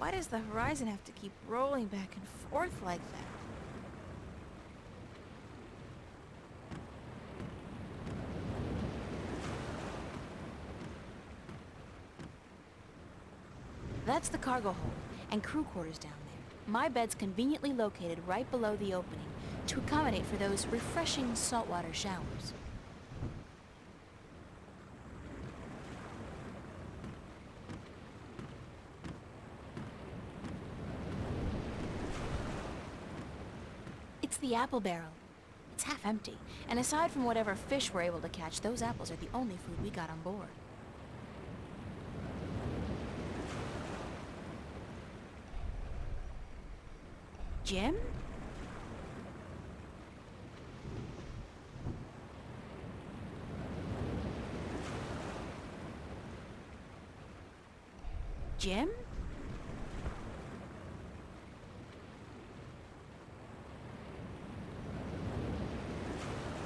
Why does the horizon have to keep rolling back and forth like that? That's the cargo hold and crew quarters down there. My bed's conveniently located right below the opening to accommodate for those refreshing saltwater showers. It's the apple barrel. It's half empty, and aside from whatever fish we're able to catch, those apples are the only food we got on board. Jim? Jim?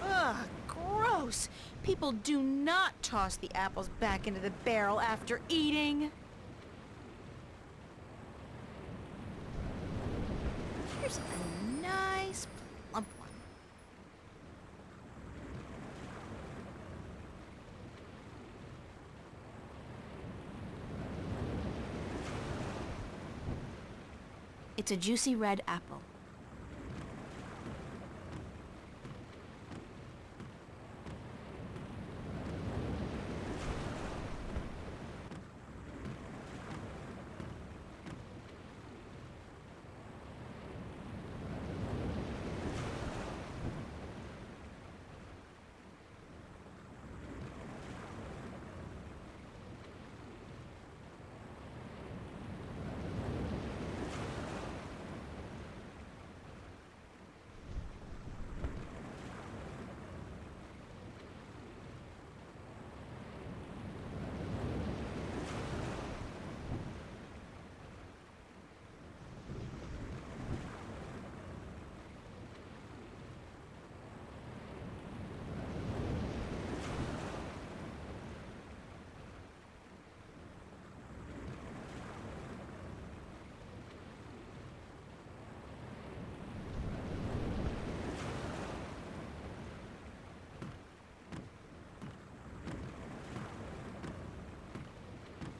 Ugh, gross! People do not toss the apples back into the barrel after eating. Here's a nice plump one. It's a juicy red apple.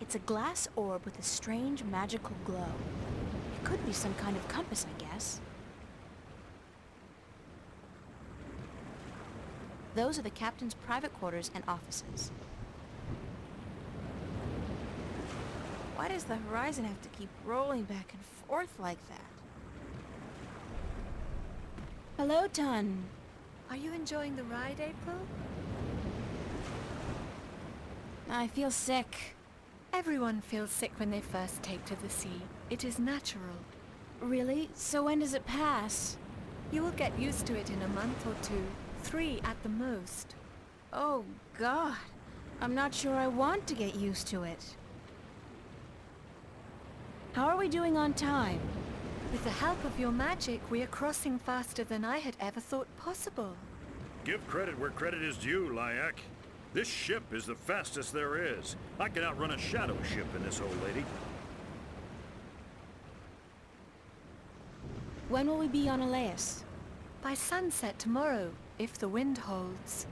It's a glass orb with a strange magical glow. It could be some kind of compass, I guess. Those are the captain's private quarters and offices. Why does the horizon have to keep rolling back and forth like that? Hello, Tun. Are you enjoying the ride, April? I feel sick. Everyone feels sick when they first take to the sea. It is natural. Really? So when does it pass? You will get used to it in a month or two. 3 at the most. Oh, God. I'm not sure I want to get used to it. How are we doing on time? With the help of your magic, we are crossing faster than I had ever thought possible. Give credit where credit is due, Lyak. This ship is the fastest there is. I can outrun a shadow ship in this old lady. When will we be on Elias? By sunset tomorrow, if the wind holds.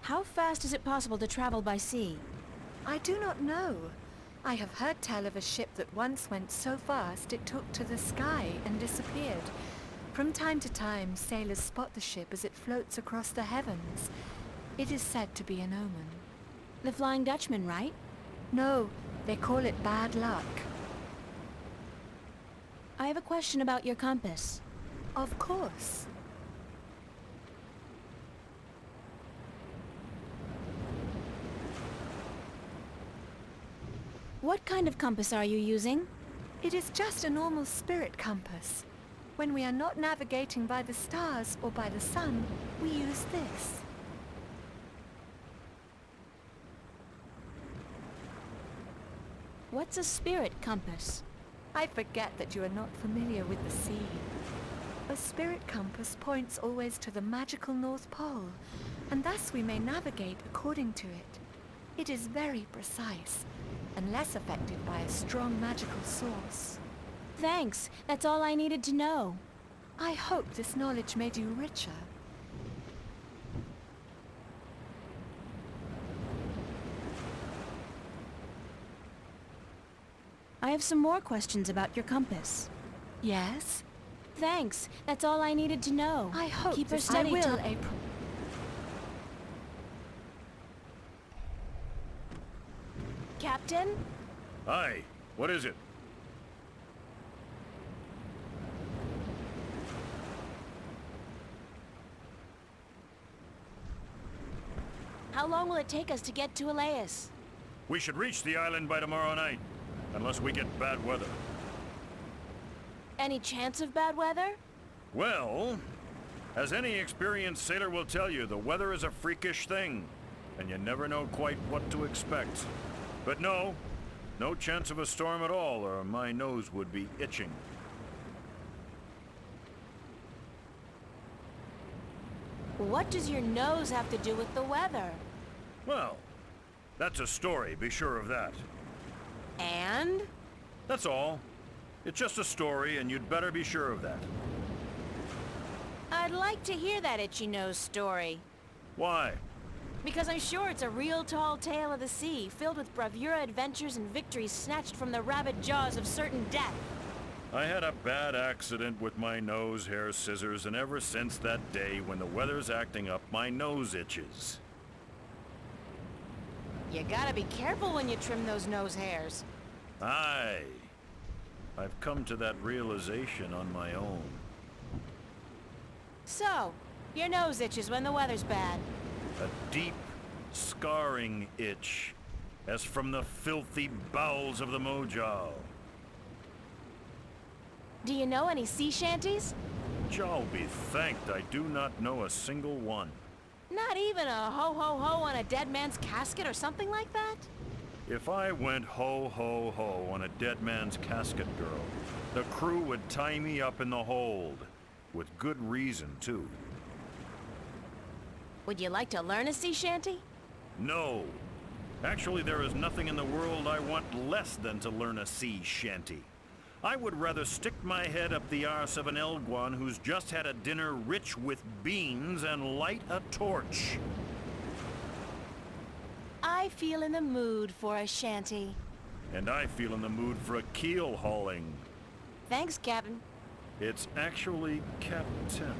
How fast is it possible to travel by sea? I do not know. I have heard tell of a ship that once went so fast it took to the sky and disappeared. From time to time, sailors spot the ship as it floats across the heavens. It is said to be an omen. The Flying Dutchman, right? No, they call it bad luck. I have a question about your compass. Of course. What kind of compass are you using? It is just a normal spirit compass. When we are not navigating by the stars or by the sun, we use this. What's a spirit compass? I forget that you are not familiar with the sea. A spirit compass points always to the magical North Pole, and thus we may navigate according to it. It is very precise, and less affected by a strong magical source. Thanks. That's all I needed to know. I hope this knowledge made you richer. I have some more questions about your compass. Yes? Thanks. That's all I needed to know. I hope Keep her this steady I will, till... April. Captain? Aye, what is it? How long will it take us to get to Elias? We should reach the island by tomorrow night, unless we get bad weather. Any chance of bad weather? Well, as any experienced sailor will tell you, the weather is a freakish thing, and you never know quite what to expect. But no chance of a storm at all, or my nose would be itching. What does your nose have to do with the weather? Well, that's a story, be sure of that. And? That's all. It's just a story, and you'd better be sure of that. I'd like to hear that itchy nose story. Why? Because I'm sure it's a real tall tale of the sea, filled with bravura adventures and victories snatched from the rabid jaws of certain death. I had a bad accident with my nose hair scissors, and ever since that day, when the weather's acting up, my nose itches. You gotta be careful when you trim those nose hairs. Aye. I've come to that realization on my own. So, your nose itches when the weather's bad. A deep, scarring itch, as from the filthy bowels of the Mojal. Do you know any sea shanties? Jal be thanked I do not know a single one. Not even a ho-ho-ho on a dead man's casket or something like that? If I went ho-ho-ho on a dead man's casket, girl, the crew would tie me up in the hold. With good reason, too. Would you like to learn a sea shanty? No. Actually, there is nothing in the world I want less than to learn a sea shanty. I would rather stick my head up the arse of an Elguan who's just had a dinner rich with beans and light a torch. I feel in the mood for a shanty. And I feel in the mood for a keel hauling. Thanks, Captain. It's actually Captain.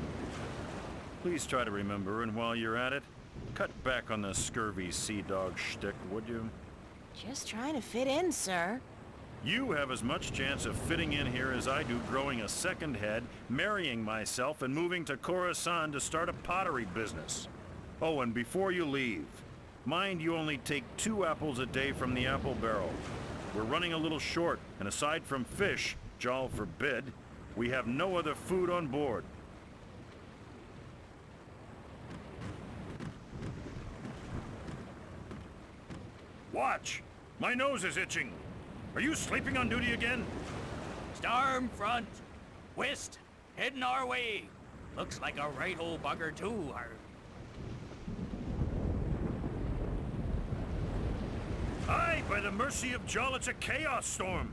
Please try to remember, and while you're at it, cut back on the scurvy sea dog shtick, would you? Just trying to fit in, sir. You have as much chance of fitting in here as I do growing a second head, marrying myself, and moving to Khorasan to start a pottery business. Oh, and before you leave, mind you only take 2 apples a day from the apple barrel. We're running a little short, and aside from fish, Jal forbid, we have no other food on board. Watch! My nose is itching! Are you sleeping on duty again? Storm front. West. Heading our way. Looks like a right old bugger too. Aye, by the mercy of Jal, it's a chaos storm.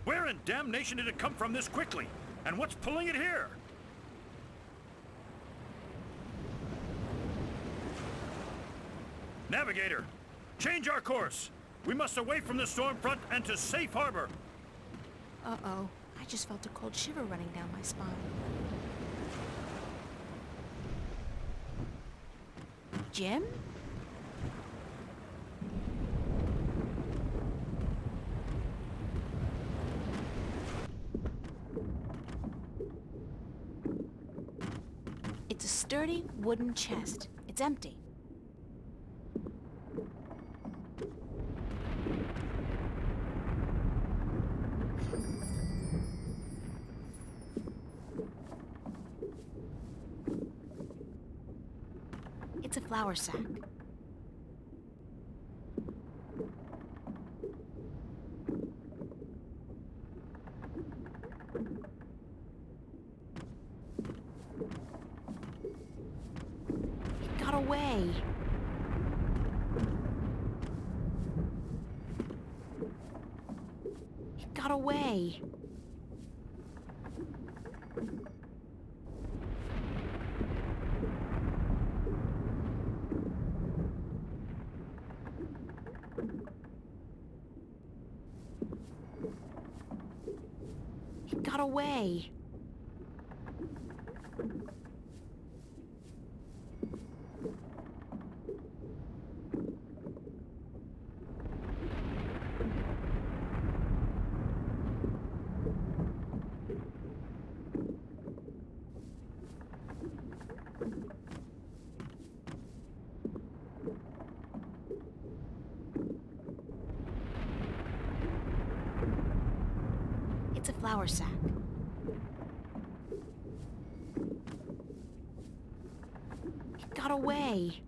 Where in damnation did it come from this quickly? And what's pulling it here? Navigator, change our course. We must away from the storm front and to safe harbor. Uh-oh. I just felt a cold shiver running down my spine. Jim? It's a sturdy wooden chest. It's empty. It's a flour sack. It got away. got away. It got away. It's a flour sack. It got away.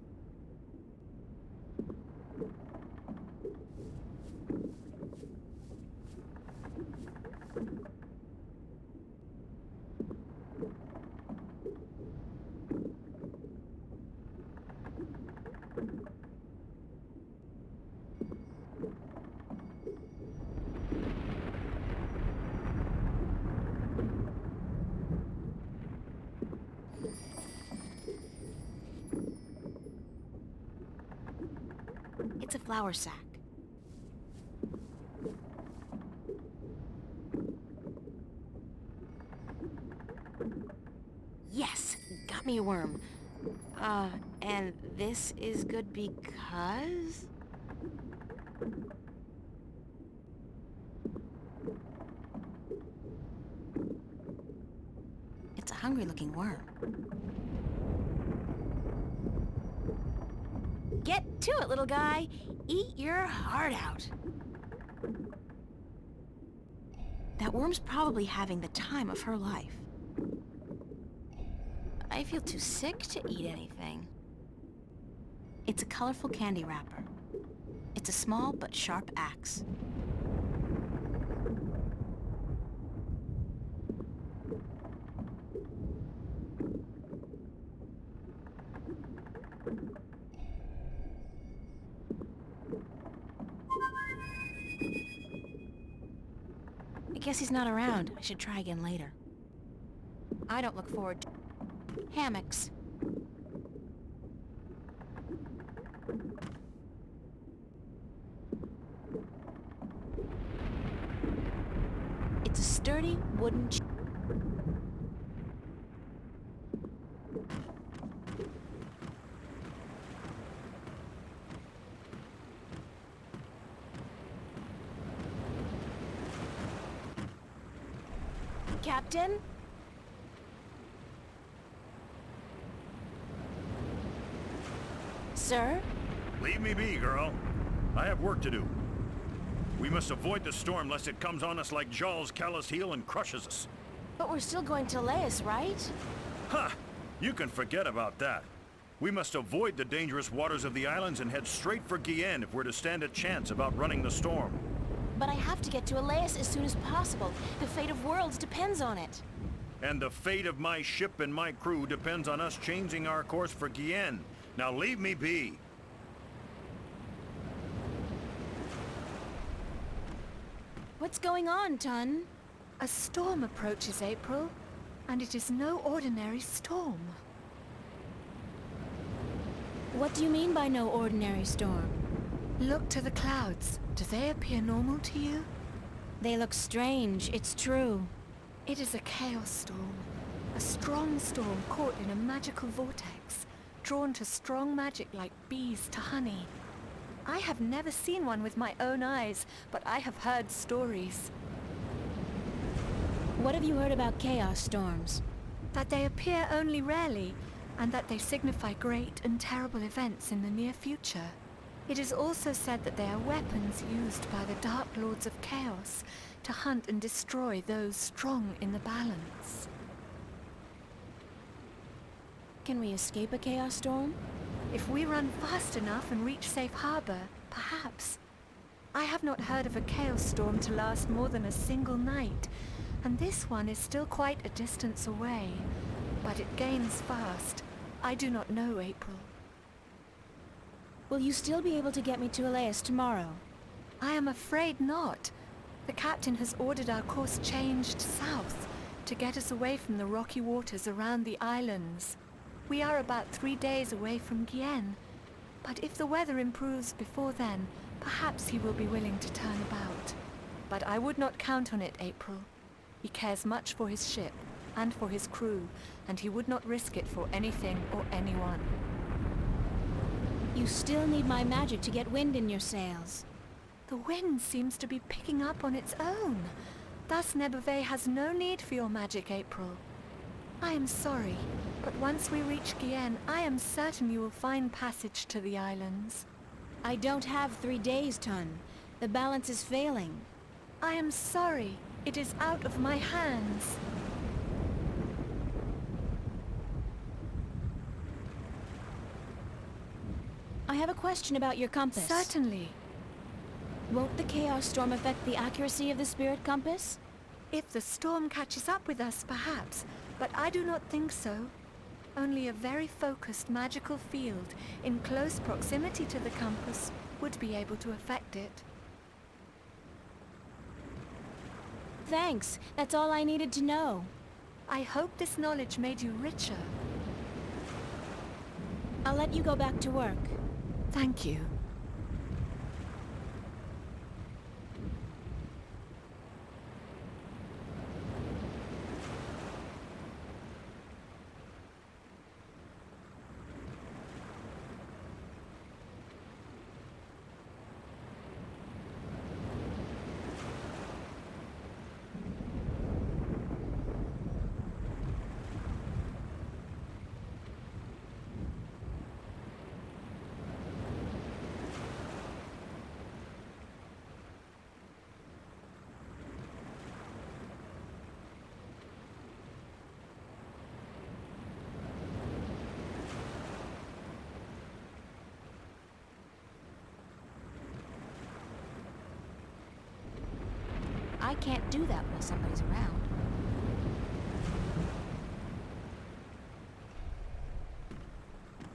It's a flour sack. Yes, got me a worm. And this is good because... It's a hungry-looking worm. Get to it, little guy. Eat your heart out. That worm's probably having the time of her life. I feel too sick to eat anything. It's a colorful candy wrapper. It's a small but sharp axe. I guess he's not around. I should try again later. I don't look forward to hammocks. It's a sturdy wooden Captain? Sir? Leave me be, girl. I have work to do. We must avoid the storm lest it comes on us like Jaw's callous heel and crushes us. But we're still going to Lais, right? Ha! You can forget about that. We must avoid the dangerous waters of the islands and head straight for Guyenne if we're to stand a chance of outrunning the storm. But I have to get to Lais as soon as possible. The fate of worlds depends on it. And the fate of my ship and my crew depends on us changing our course for Guyenne. Now leave me be. What's going on, Tun? A storm approaches, April, and it is no ordinary storm. What do you mean by no ordinary storm? Look to the clouds. Do they appear normal to you? They look strange, it's true. It is a chaos storm. A strong storm caught in a magical vortex, drawn to strong magic like bees to honey. I have never seen one with my own eyes, but I have heard stories. What have you heard about chaos storms? That they appear only rarely, and that they signify great and terrible events in the near future. It is also said that they are weapons used by the Dark Lords of Chaos to hunt and destroy those strong in the balance. Can we escape a chaos storm? If we run fast enough and reach safe harbor, perhaps. I have not heard of a chaos storm to last more than a single night, and this one is still quite a distance away. But it gains fast. I do not know, April. Will you still be able to get me to Lais tomorrow? I am afraid not. The captain has ordered our course changed south to get us away from the rocky waters around the islands. We are about 3 days away from Gien, but if the weather improves before then, perhaps he will be willing to turn about. But I would not count on it, April. He cares much for his ship and for his crew, and he would not risk it for anything or anyone. You still need my magic to get wind in your sails. The wind seems to be picking up on its own. Thus Nebuve has no need for your magic, April. I am sorry, but once we reach Gien, I am certain you will find passage to the islands. I don't have 3 days, Tun. The balance is failing. I am sorry. It is out of my hands. I have a question about your compass. Certainly. Won't the chaos storm affect the accuracy of the spirit compass? If the storm catches up with us, perhaps, but I do not think so. Only a very focused magical field in close proximity to the compass would be able to affect it. Thanks. That's all I needed to know. I hope this knowledge made you richer. I'll let you go back to work. Thank you. I can't do that while somebody's around.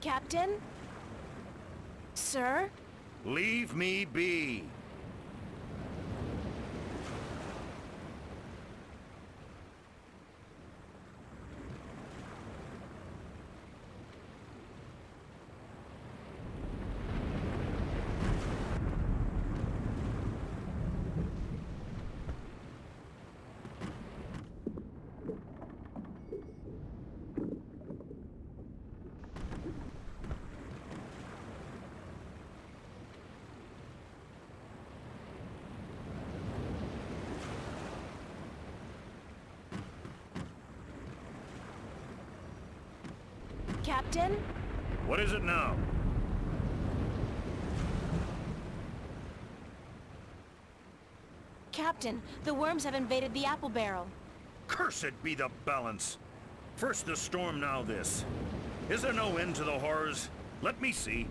Captain? Sir? Leave me be. Captain? What is it now? Captain, the worms have invaded the apple barrel. Cursed be the balance. First the storm, now this. Is there no end to the horrors? Let me see.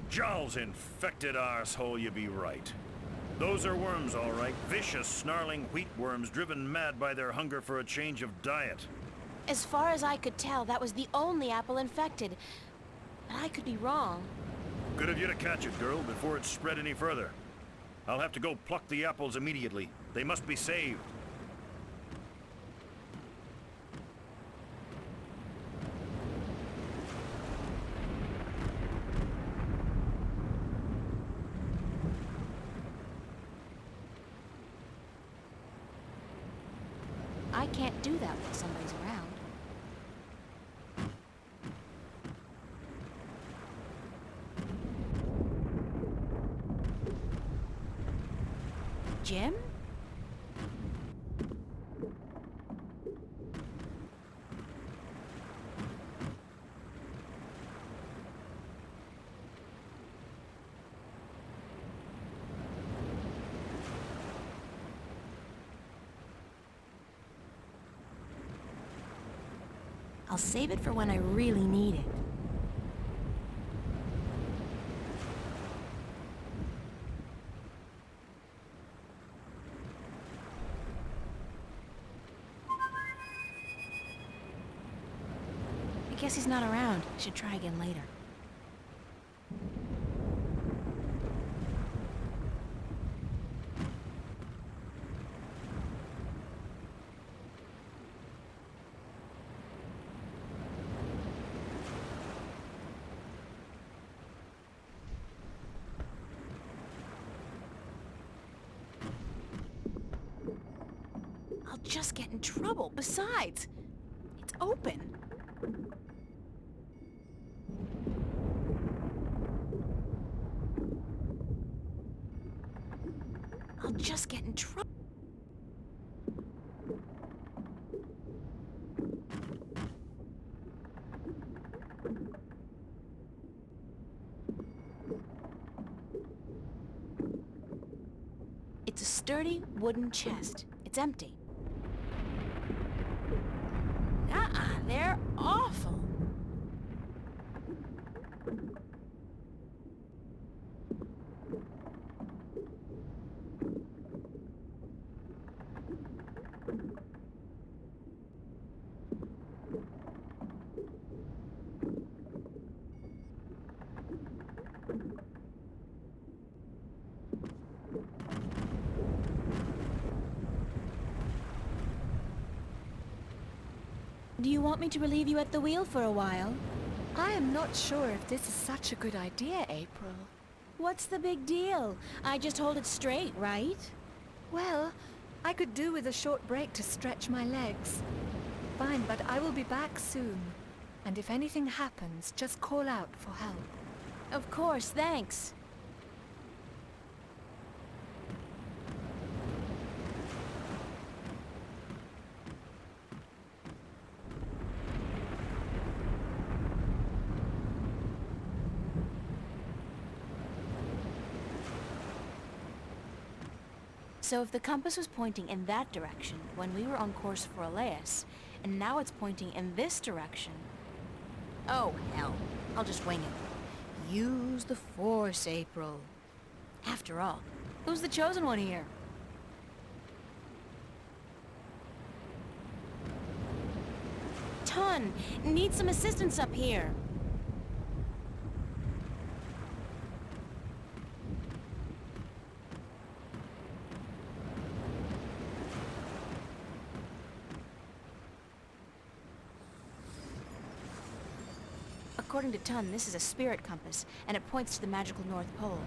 Jowl's infected arsehole, you be right. Those are worms, all right. Vicious, snarling wheat worms driven mad by their hunger for a change of diet. As far as I could tell, that was the only apple infected. But I could be wrong. Good of you to catch it, girl, before it spread any further. I'll have to go pluck the apples immediately. They must be saved. I can't do that while somebody's around. Jim? I'll save it for when I really need it. I guess he's not around. I should try again later. I'll just get in trouble. Besides, it's open. I'll just get in trouble. It's a sturdy wooden chest. It's empty. They're awful. Do you want me to relieve you at the wheel for a while? I am not sure if this is such a good idea, April. What's the big deal? I just hold it straight, right? Well, I could do with a short break to stretch my legs. Fine, but I will be back soon. And if anything happens, just call out for help. Of course, thanks. So if the compass was pointing in that direction when we were on course for Elias, and now it's pointing in this direction... Oh, hell. I'll just wing it. Use the Force, April. After all, who's the chosen one here? Ton, need some assistance up here. According to Tun, this is a spirit compass, and it points to the magical North Pole.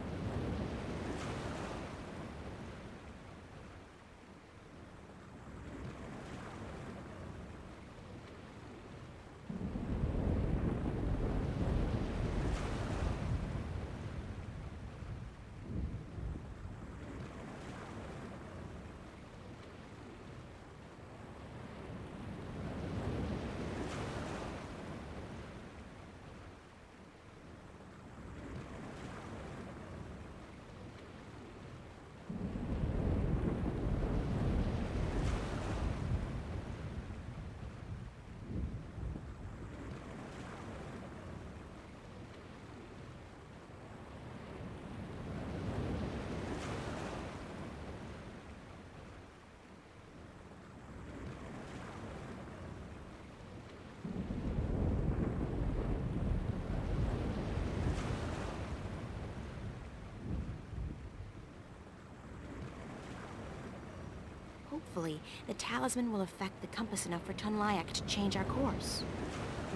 Hopefully, the talisman will affect the compass enough for Tun Lyak to change our course.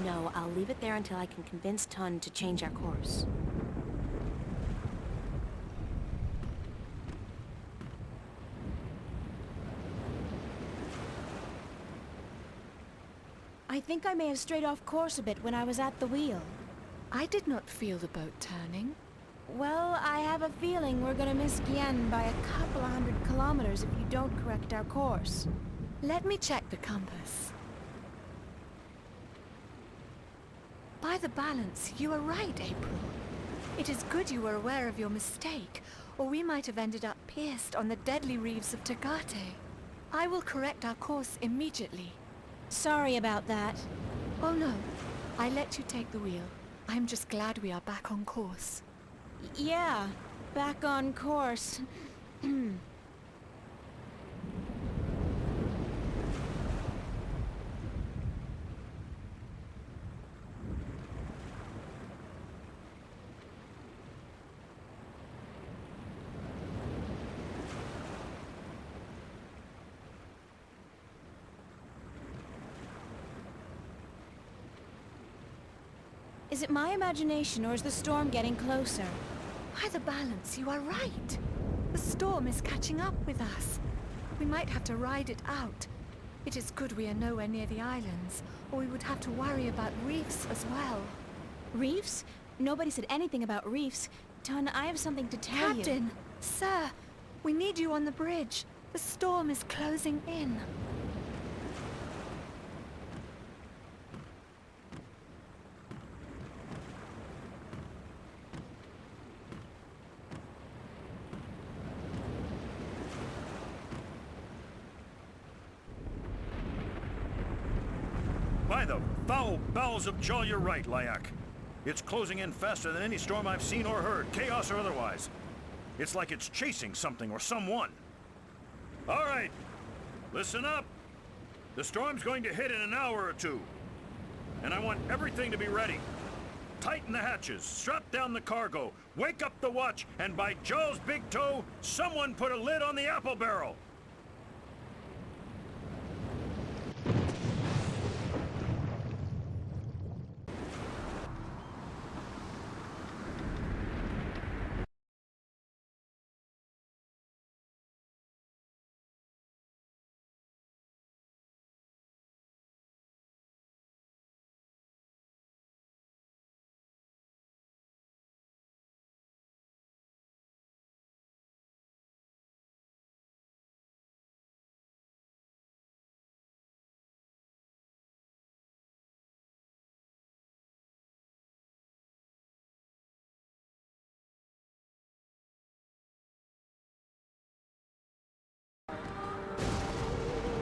No, I'll leave it there until I can convince Tun to change our course. I think I may have strayed off course a bit when I was at the wheel. I did not feel the boat turning. Well, I have a feeling we're gonna miss Gien by a couple of 100 kilometers if you don't correct our course. Let me check the compass. By the balance, you are right, April. It is good you were aware of your mistake, or we might have ended up pierced on the deadly reefs of Tagate. I will correct our course immediately. Sorry about that. Oh no, I let you take the wheel. I'm just glad we are back on course. Yeah, back on course. Is it my imagination, or is the storm getting closer? By the balance, you are right. The storm is catching up with us. We might have to ride it out. It is good we are nowhere near the islands, or we would have to worry about reefs as well. Reefs? Nobody said anything about reefs. Ton, I have something to tell you. Captain! Sir! We need you on the bridge. The storm is closing in. By the foul bowels of Jaw, you're right, Lyak. It's closing in faster than any storm I've seen or heard, chaos or otherwise. It's like it's chasing something or someone. All right, listen up. The storm's going to hit in an hour or two. And I want everything to be ready. Tighten the hatches, strap down the cargo, wake up the watch, and by Jaw's big toe, someone put a lid on the apple barrel.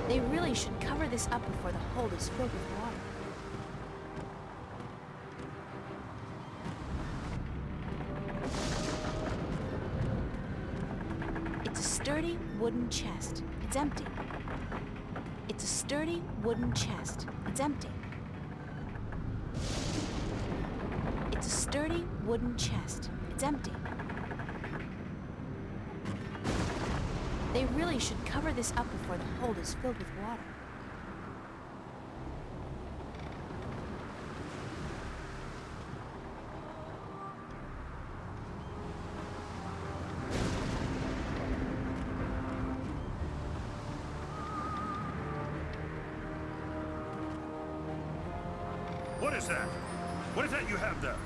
They really should cover this up before the hold is filled with water. It's a sturdy wooden chest. It's empty. It's a sturdy wooden chest. It's empty. It's a sturdy wooden chest. It's empty. They really should cover this up before the hold is filled with water. What is that? What is that you have there?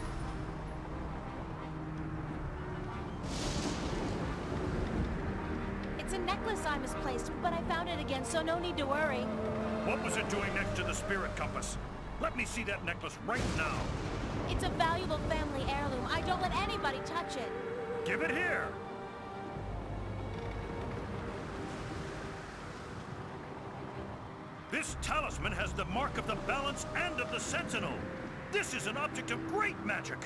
It's a necklace I misplaced, but I found it again, so no need to worry. What was it doing next to the spirit compass? Let me see that necklace right now. It's a valuable family heirloom. I don't let anybody touch it. Give it here. This talisman has the mark of the balance and of the sentinel. This is an object of great magic.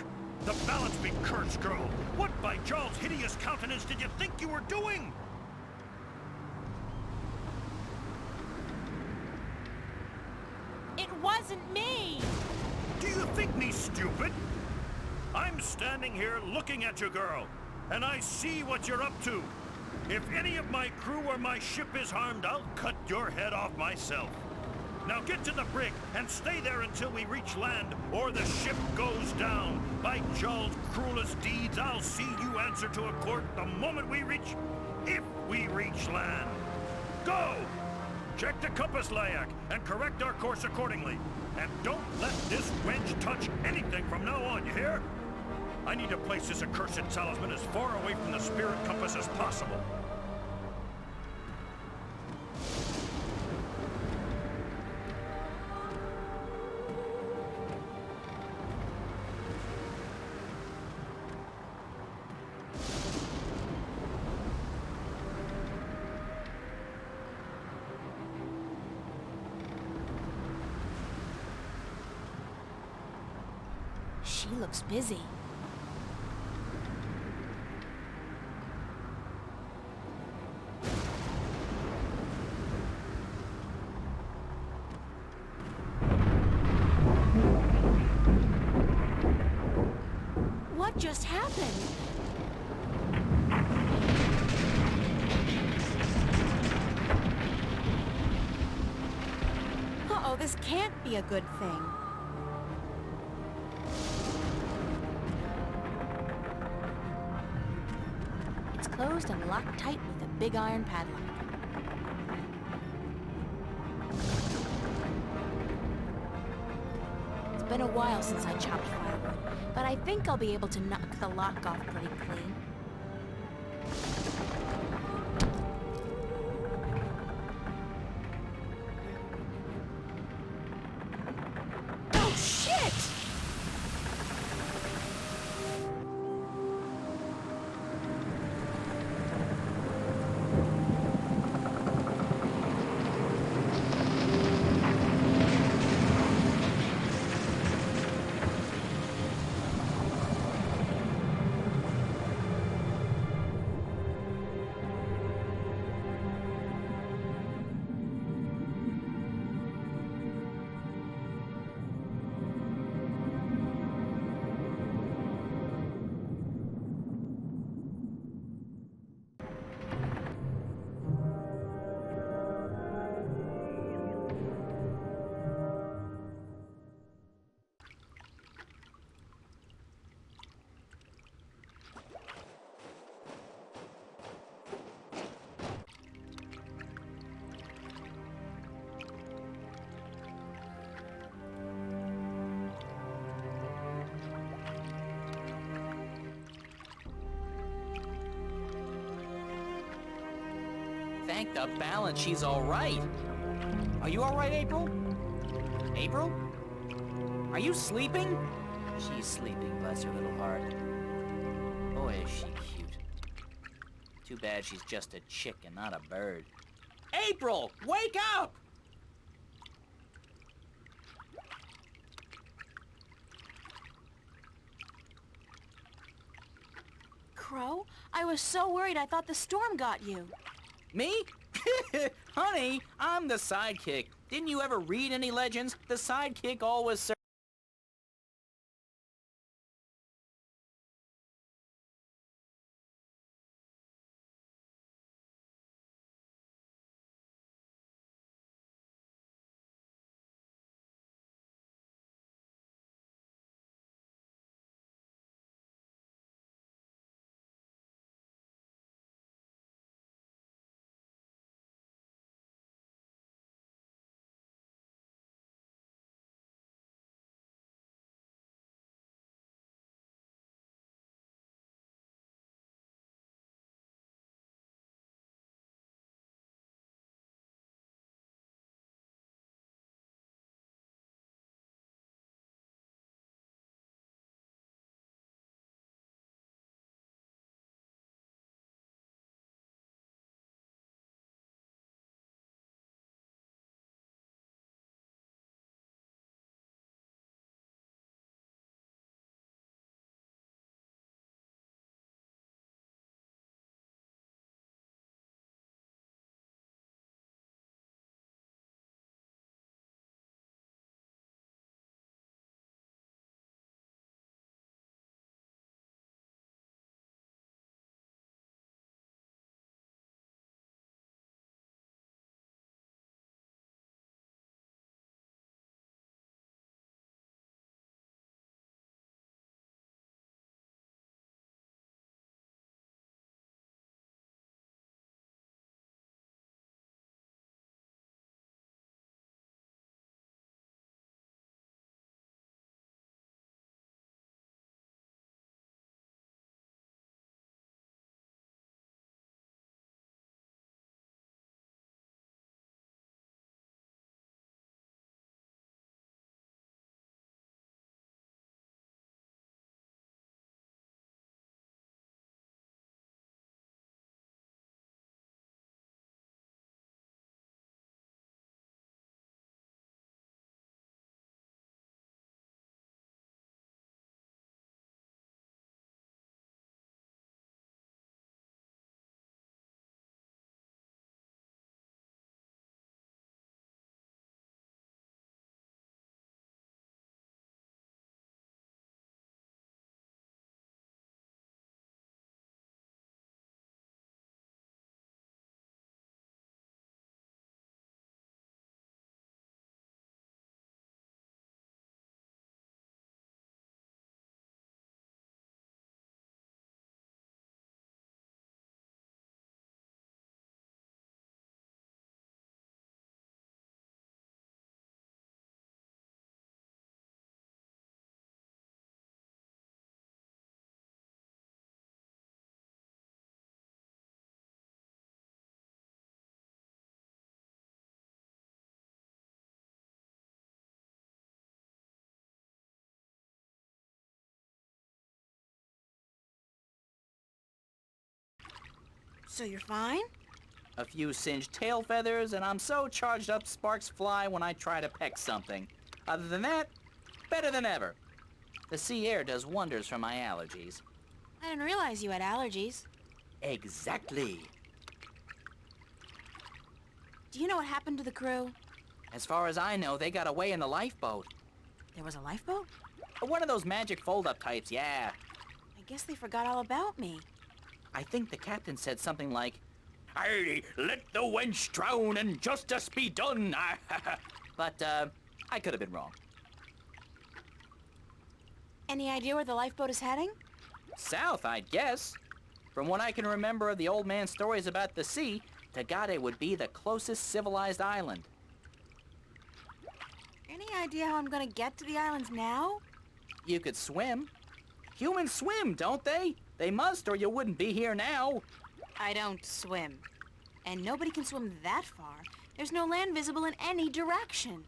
The balance be cursed, girl. What by Jaw's hideous countenance did you think you were doing? It wasn't me! Do you think me stupid? I'm standing here looking at you, girl, and I see what you're up to. If any of my crew or my ship is harmed, I'll cut your head off myself. Now get to the brig and stay there until we reach land, or the ship goes down. By Jaw's cruelest deeds, I'll see you answer to a court the moment we reach... if we reach land. Go! Check the compass, Lyak, and correct our course accordingly. And don't let this wench touch anything from now on, you hear? I need to place this accursed talisman as far away from the spirit compass as possible. She looks busy. What just happened? Uh-oh, this can't be a good thing. It's closed and locked tight with a big iron padlock. been a while since I chopped firewood, but I think I'll be able to knock the lock off pretty clean. Oh, shit! Thank the balance she's all right. Are you all right, April? April? Are you sleeping? She's sleeping, bless her little heart. Boy, is she cute. Too bad she's just a chick and not a bird. April, wake up! Crow, I was so worried I thought the storm got you. Me? Honey, I'm the sidekick. Didn't you ever read any legends? The sidekick always So you're fine? A few singed tail feathers, and I'm so charged up sparks fly when I try to peck something. Other than that, better than ever. The sea air does wonders for my allergies. I didn't realize you had allergies. Exactly. Do you know what happened to the crew? As far as I know, they got away in the lifeboat. There was a lifeboat? One of those magic fold-up types, yeah. I guess they forgot all about me. I think the captain said something like, "Hey, let the wench drown and justice be done." But, I could have been wrong. Any idea where the lifeboat is heading? South, I'd guess. From what I can remember of the old man's stories about the sea, Tagade would be the closest civilized island. Any idea how I'm gonna get to the islands now? You could swim. Humans swim, don't they? They must, or you wouldn't be here now. I don't swim. And nobody can swim that far. There's no land visible in any direction.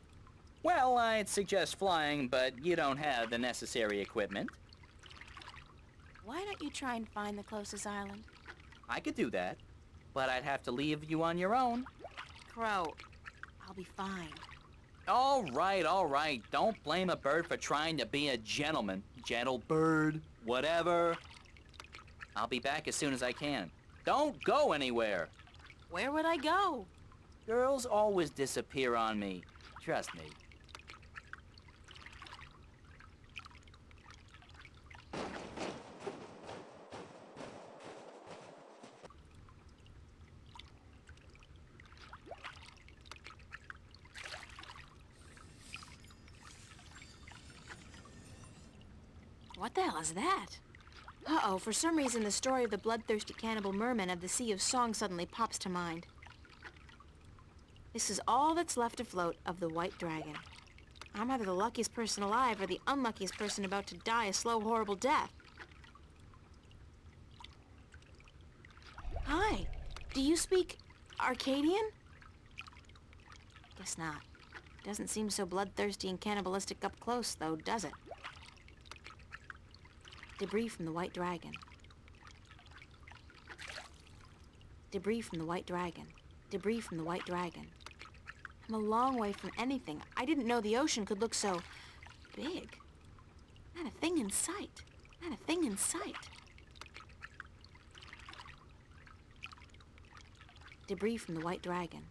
Well, I'd suggest flying, but you don't have the necessary equipment. Why don't you try and find the closest island? I could do that, but I'd have to leave you on your own. Crow, I'll be fine. All right. Don't blame a bird for trying to be a gentleman. Gentle bird, whatever. I'll be back as soon as I can. Don't go anywhere. Where would I go? Girls always disappear on me. Trust me. What the hell is that? Uh-oh, for some reason the story of the bloodthirsty cannibal merman of the Sea of Song suddenly pops to mind. This is all that's left afloat of the White Dragon. I'm either the luckiest person alive or the unluckiest person about to die a slow, horrible death. Hi, do you speak Arcadian? Guess not. Doesn't seem so bloodthirsty and cannibalistic up close, though, does it? Debris from the White Dragon. Debris from the White Dragon. Debris from the White Dragon. I'm a long way from anything. I didn't know the ocean could look so big. Not a thing in sight. Not a thing in sight. Debris from the White Dragon.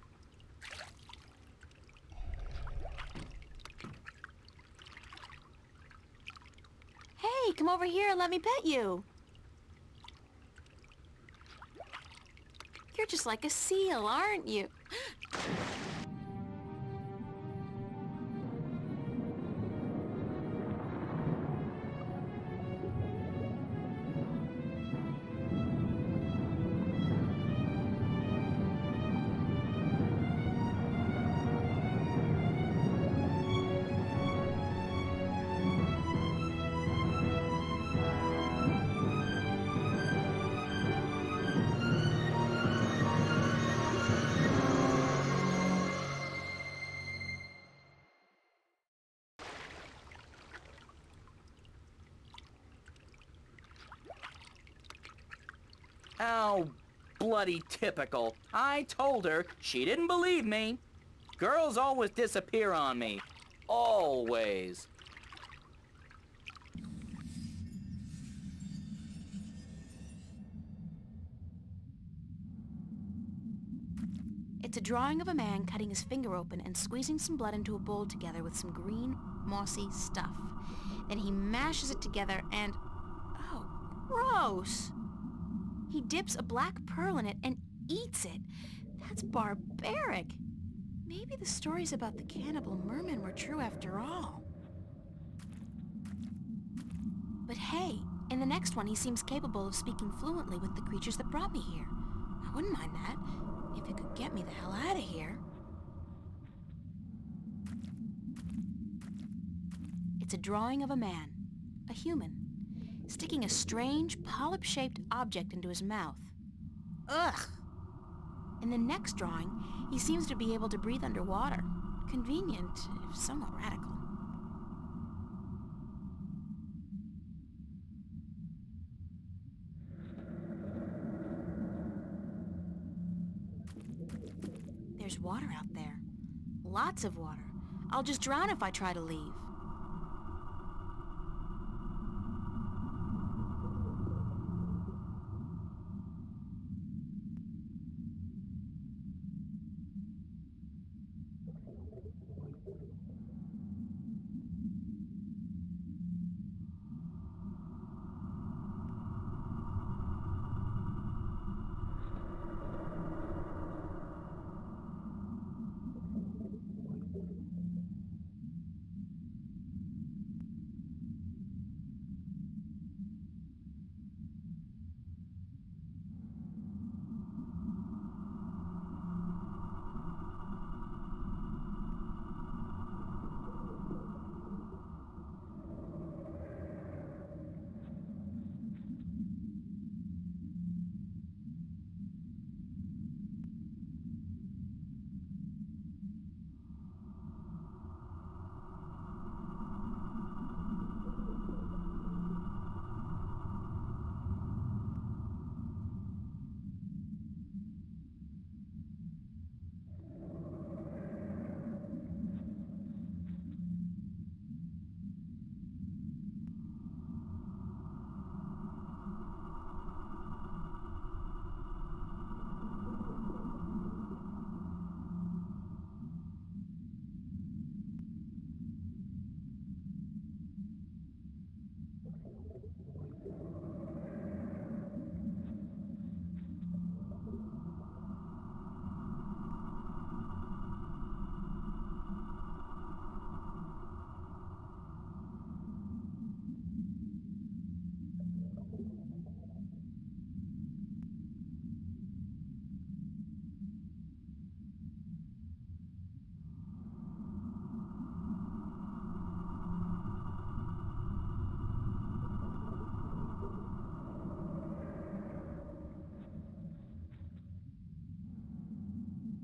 Hey, come over here and let me pet you. You're just like a seal, aren't you? Oh, bloody typical. I told her. She didn't believe me. Girls always disappear on me. Always. It's a drawing of a man cutting his finger open and squeezing some blood into a bowl together with some green, mossy stuff. Then he mashes it together and... oh, gross! He dips a black pearl in it and eats it. That's barbaric. Maybe the stories about the cannibal merman were true after all. But hey, in the next one he seems capable of speaking fluently with the creatures that brought me here. I wouldn't mind that, if it could get me the hell out of here. It's a drawing of a man, a human, sticking a strange, polyp-shaped object into his mouth. Ugh! In the next drawing, he seems to be able to breathe underwater. Convenient, if somewhat radical. There's water out there. Lots of water. I'll just drown if I try to leave.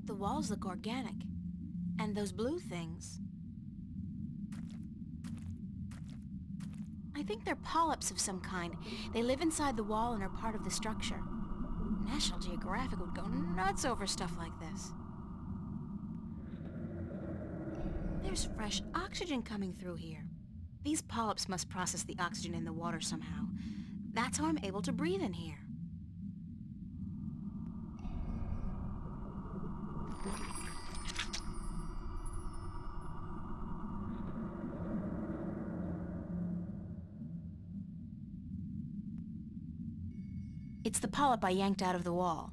The walls look organic. And those blue things... I think they're polyps of some kind. They live inside the wall and are part of the structure. National Geographic would go nuts over stuff like this. There's fresh oxygen coming through here. These polyps must process the oxygen in the water somehow. That's how I'm able to breathe in here. It's the polyp I yanked out of the wall.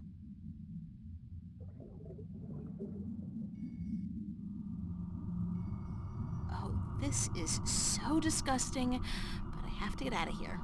Oh, this is so disgusting, but I have to get out of here.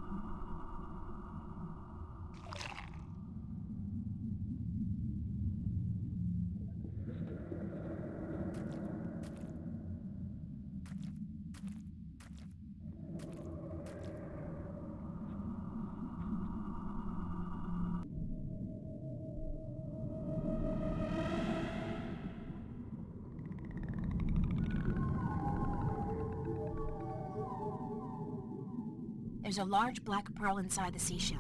There's a large black pearl inside the seashell.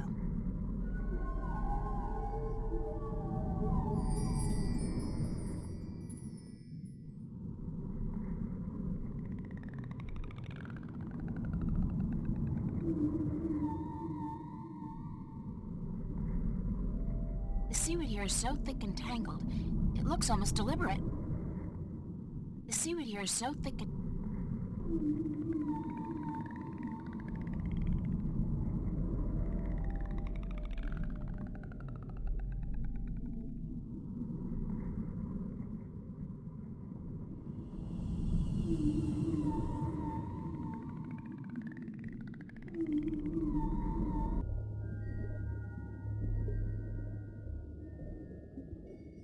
The seaweed here is so thick and tangled, it looks almost deliberate. The seaweed here is so thick and...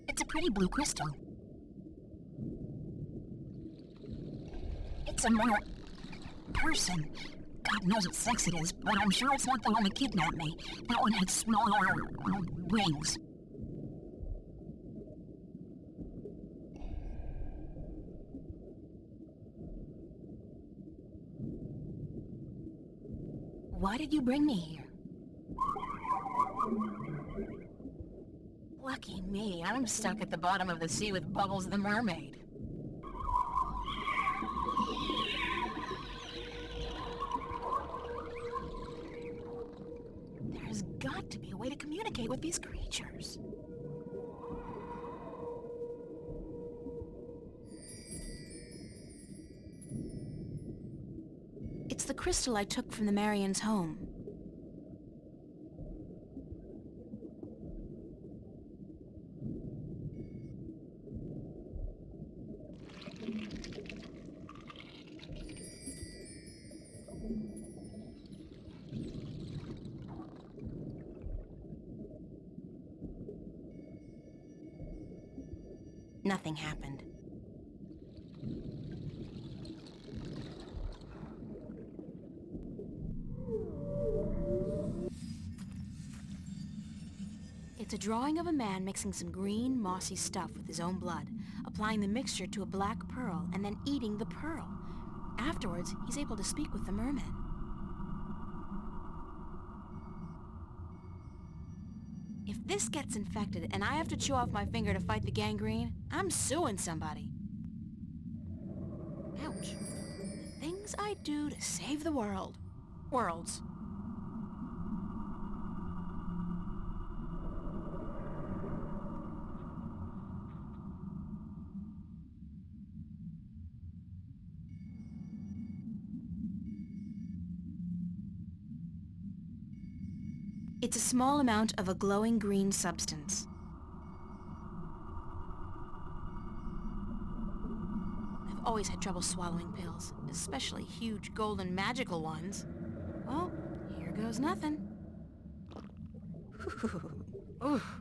It's a pretty blue crystal. It's a more person. God knows what sex it is, but I'm sure it's not the one that kidnapped me. That one had smaller wings. Why did you bring me here? Lucky me, I'm stuck at the bottom of the sea with Bubbles the mermaid. There's got to be a way to communicate with these creatures. It's the crystal I took from the Marian's home. Nothing happened. It's a drawing of a man mixing some green, mossy stuff with his own blood, applying the mixture to a black pearl, and then eating the pearl. Afterwards, he's able to speak with the merman. If this gets infected and I have to chew off my finger to fight the gangrene, I'm suing somebody. Ouch. The things I do to save the world. Worlds. It's a small amount of a glowing green substance. I've always had trouble swallowing pills, especially huge golden magical ones. Well, here goes nothing. Oof.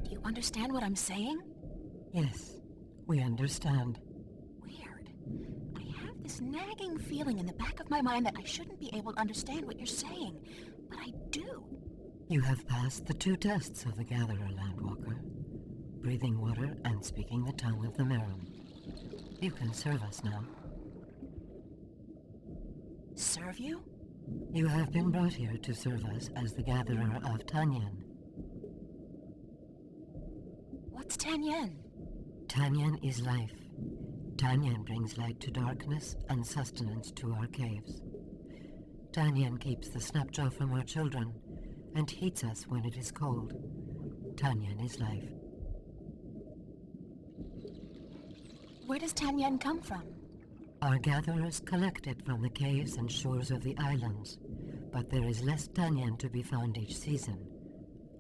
Do you understand what I'm saying? Yes, we understand. Weird. I have this nagging feeling in the back of my mind that I shouldn't be able to understand what you're saying, but I do. You have passed the 2 tests of the Gatherer, Landwalker. Breathing water and speaking the tongue of the Merum. You can serve us now. Serve you? You have been brought here to serve us as the Gatherer of Tanyan. What's Tanyan? Tanyan is life. Tanyan brings light to darkness and sustenance to our caves. Tanyan keeps the snapjaw from our children and heats us when it is cold. Tanyan is life. Where does Tanyan come from? Our gatherers collect it from the caves and shores of the islands, but there is less Tanyan to be found each season,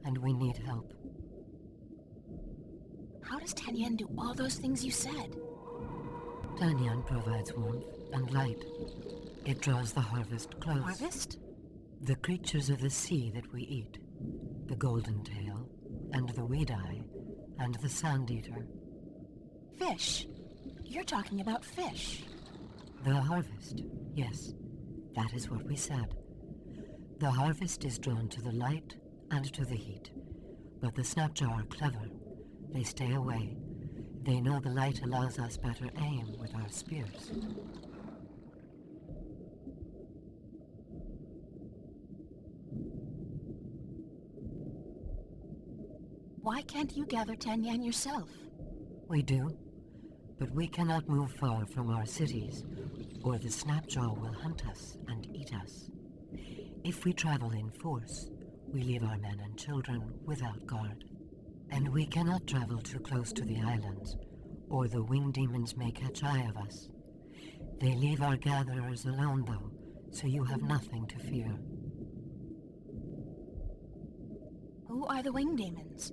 and we need help. How does Tanyan do all those things you said? Tanyan provides warmth and light. It draws the harvest close. Harvest? The creatures of the sea that we eat. The golden tail, and the weed-eye, and the sand-eater. Fish. You're talking about fish. The harvest, yes. That is what we said. The harvest is drawn to the light and to the heat. But the Snapjaw are clever. They stay away. They know the light allows us better aim with our spears. Why can't you gather Tanyan yourself? We do, but we cannot move far from our cities, or the Snapjaw will hunt us and eat us. If we travel in force, we leave our men and children without guard. And we cannot travel too close to the islands, or the winged demons may catch eye of us. They leave our gatherers alone, though, so you have nothing to fear. Who are the winged demons?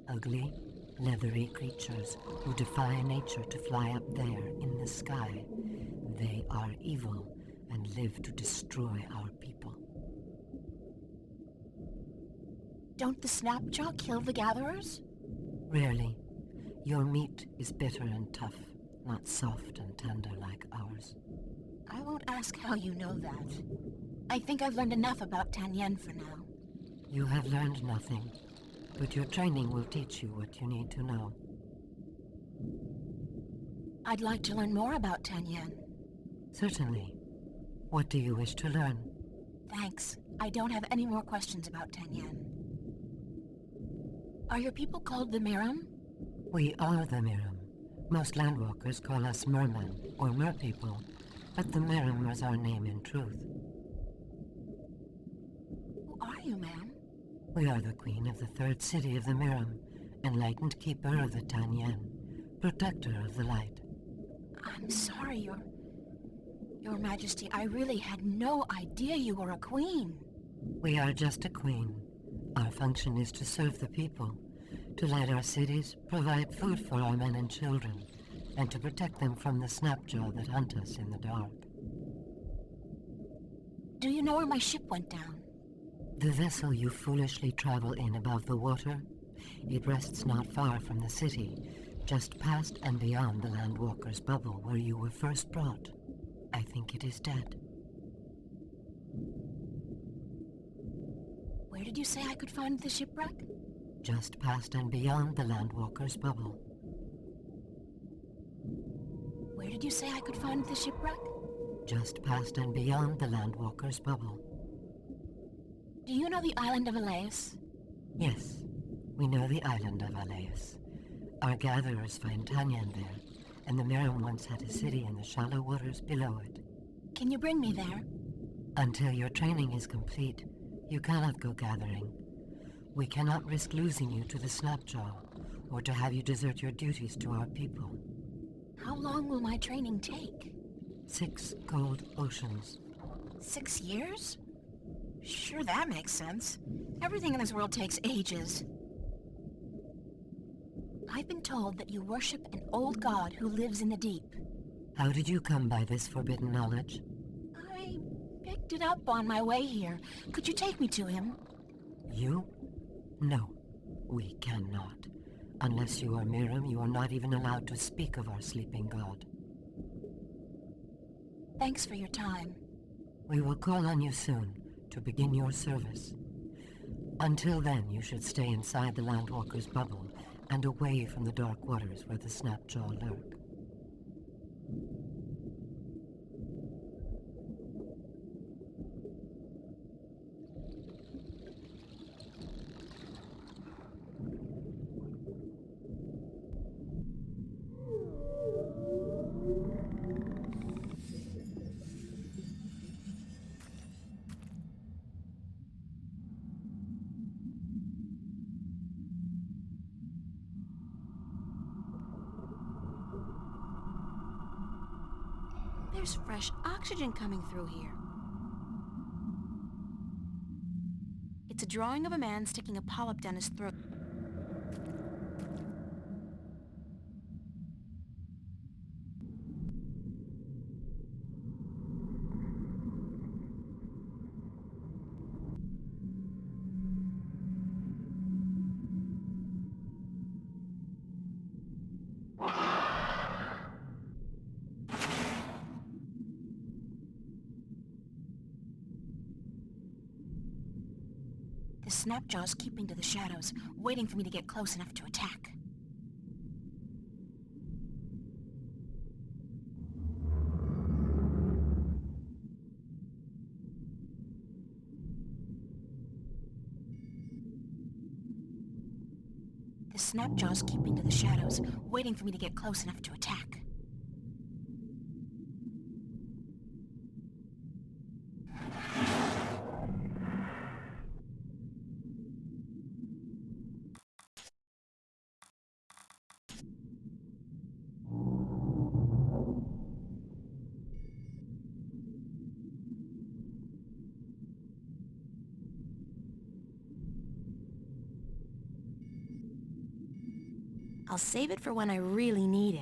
Ugly, leathery creatures who defy nature to fly up there in the sky. They are evil and live to destroy our people. Don't the Snapjaw kill the gatherers? Rarely. Your meat is bitter and tough, not soft and tender like ours. I won't ask how you know that. I think I've learned enough about Tanyan for now. You have learned nothing. but your training will teach you what you need to know. I'd like to learn more about Tanyan. Certainly. What do you wish to learn? Thanks. I don't have any more questions about Tanyan. Are your people called the Miram? We are the Miram. Most landwalkers call us mermen, or merpeople, but the Miram was our name in truth. Who are you, ma'am? We are the queen of the third city of the Miram, enlightened keeper of the Tanyan, protector of the light. I'm sorry, Your Majesty, I really had no idea you were a queen. We are just a queen. Our function is to serve the people, to light our cities, provide food for our men and children, and to protect them from the snapjaw that hunt us in the dark. Do you know where my ship went down? The vessel you foolishly travel in above the water, it rests not far from the city, just past and beyond the Landwalker's bubble where you were first brought. I think it is dead. Where did you say I could find the shipwreck? Just past and beyond the Landwalker's bubble. Where did you say I could find the shipwreck? Just past and beyond the Landwalker's bubble. Do you know the island of Elias? Yes, we know the island of Elias. Our gatherers find Tanyan there, and the Miram once had a city in the shallow waters below it. Can you bring me there? Until your training is complete, you cannot go gathering. We cannot risk losing you to the Snapjaw, or to have you desert your duties to our people. How long will my training take? 6 cold oceans. 6 years? Sure, that makes sense. Everything in this world takes ages. I've been told that you worship an old god who lives in the deep. How did you come by this forbidden knowledge? I picked it up on my way here. Could you take me to him? You? No, we cannot. Unless you are Miram, you are not even allowed to speak of our sleeping god. Thanks for your time. We will call on you soon to begin your service. Until then, you should stay inside the Landwalker's bubble and away from the dark waters where the Snapjaw lurk. There's fresh oxygen coming through here. It's a drawing of a man sticking a polyp down his throat. The Snapjaw's keeping to the shadows, waiting for me to get close enough to attack. The Snapjaw's keeping to the shadows, waiting for me to get close enough to attack. I'll save it for when I really need it.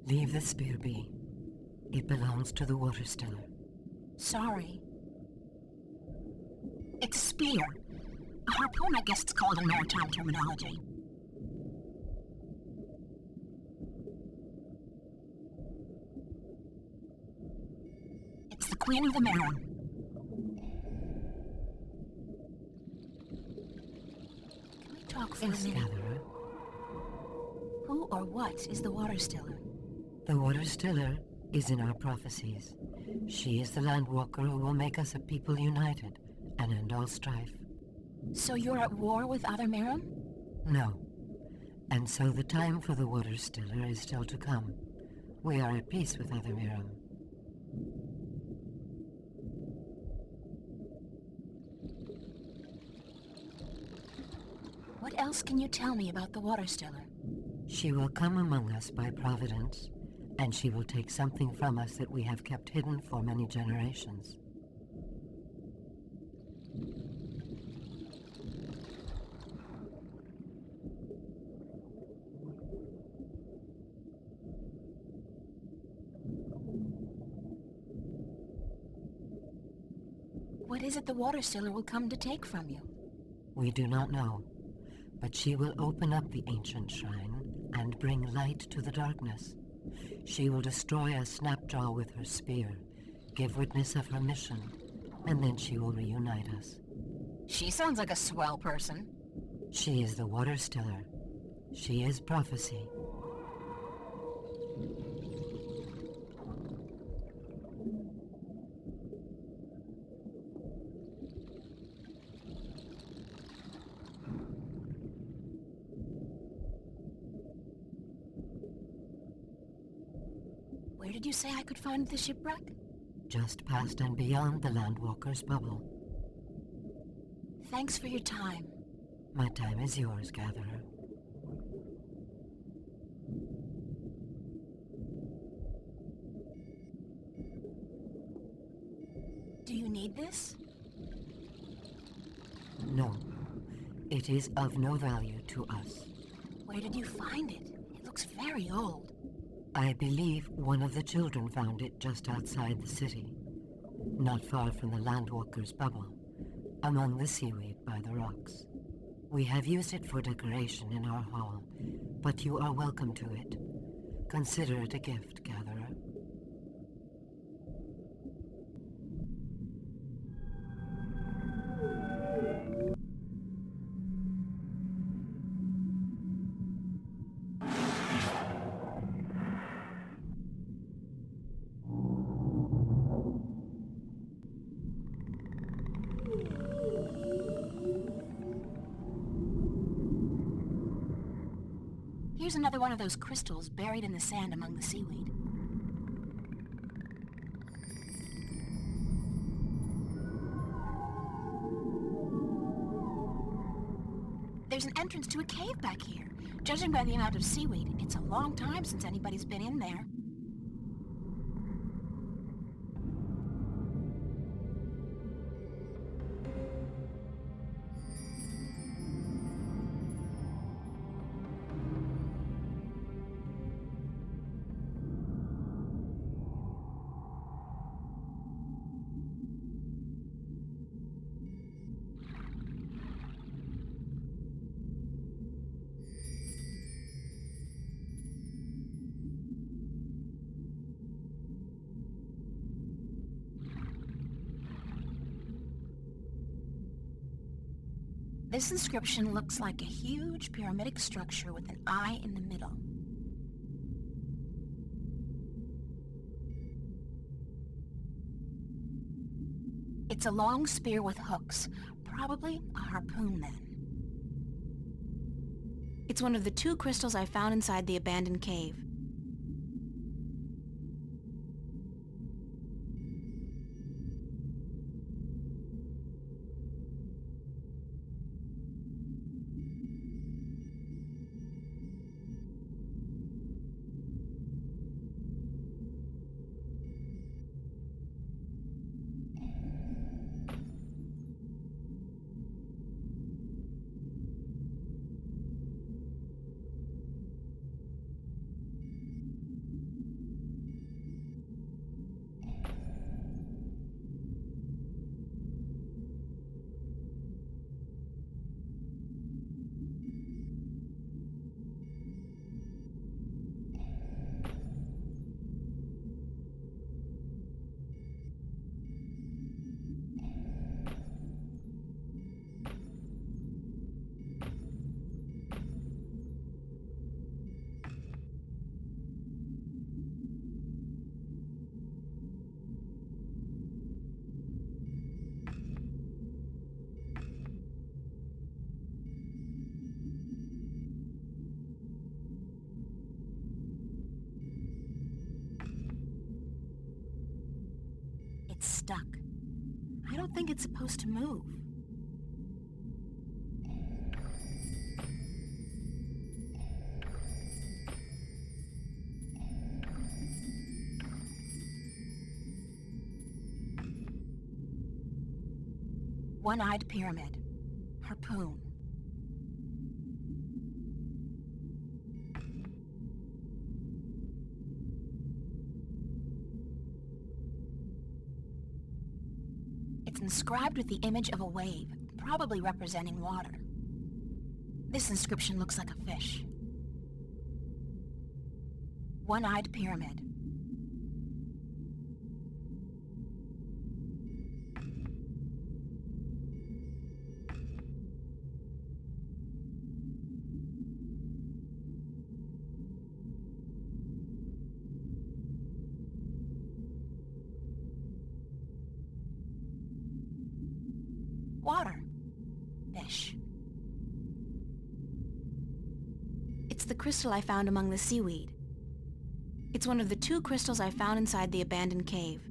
Leave the spear be. It belongs to the water stiller. Sorry. It's a spear. A harpoon, I guess it's called in maritime terminology. It's the Queen of the Marrow. Can we talk for Yes, a minute? Gatherer. Who or what is the water stiller? The water stiller is in our prophecies. She is the landwalker who will make us a people united and end all strife. So you're at war with other Merum? No. And so the time for the water stiller is still to come. We are at peace with other Miram. What else can you tell me about the water stiller? She will come among us by providence, and she will take something from us that we have kept hidden for many generations. What is it the water stiller will come to take from you? We do not know, but she will open up the ancient shrine and bring light to the darkness. She will destroy a snapjaw with her spear, give witness of her mission, and then she will reunite us. She sounds like a swell person. She is the water stiller. She is prophecy. Where did you say I could find the shipwreck? Just past and beyond the Landwalker's bubble. Thanks for your time. My time is yours, Gatherer. Do you need this? No. It is of no value to us. Where did you find it? It looks very old. I believe one of the children found it just outside the city, not far from the Landwalker's bubble, among the seaweed by the rocks. We have used it for decoration in our hall, but you are welcome to it. Consider it a gift, Gatherer. Here's another one of those crystals buried in the sand among the seaweed. There's an entrance to a cave back here. Judging by the amount of seaweed, it's a long time since anybody's been in there. This inscription looks like a huge pyramidic structure with an eye in the middle. It's a long spear with hooks, probably a harpoon then. It's one of the 2 crystals I found inside the abandoned cave. it's stuck. I don't think it's supposed to move. One-eyed pyramid. Harpoon. It's inscribed with the image of a wave, probably representing water. This inscription looks like a fish. One-eyed pyramid. Water. Fish. It's the crystal I found among the seaweed. It's one of the 2 crystals I found inside the abandoned cave.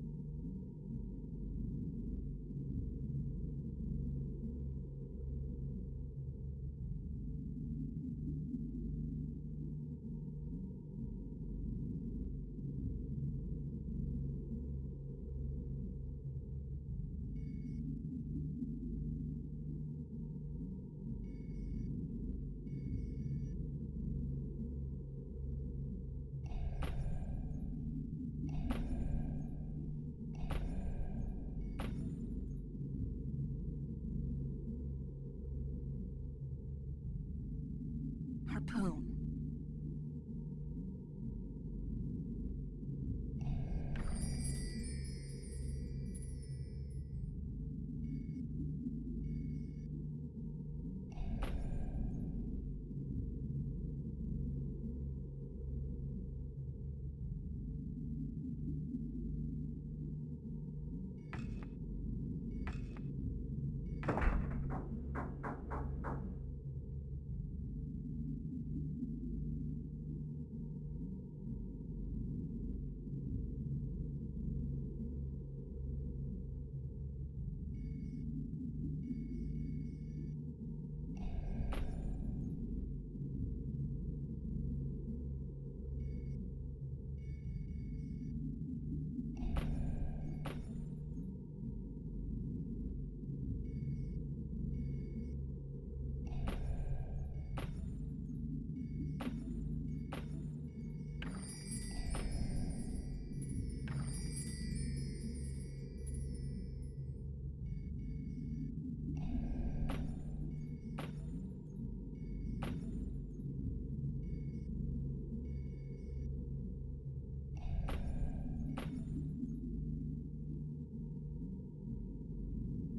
Harpoon.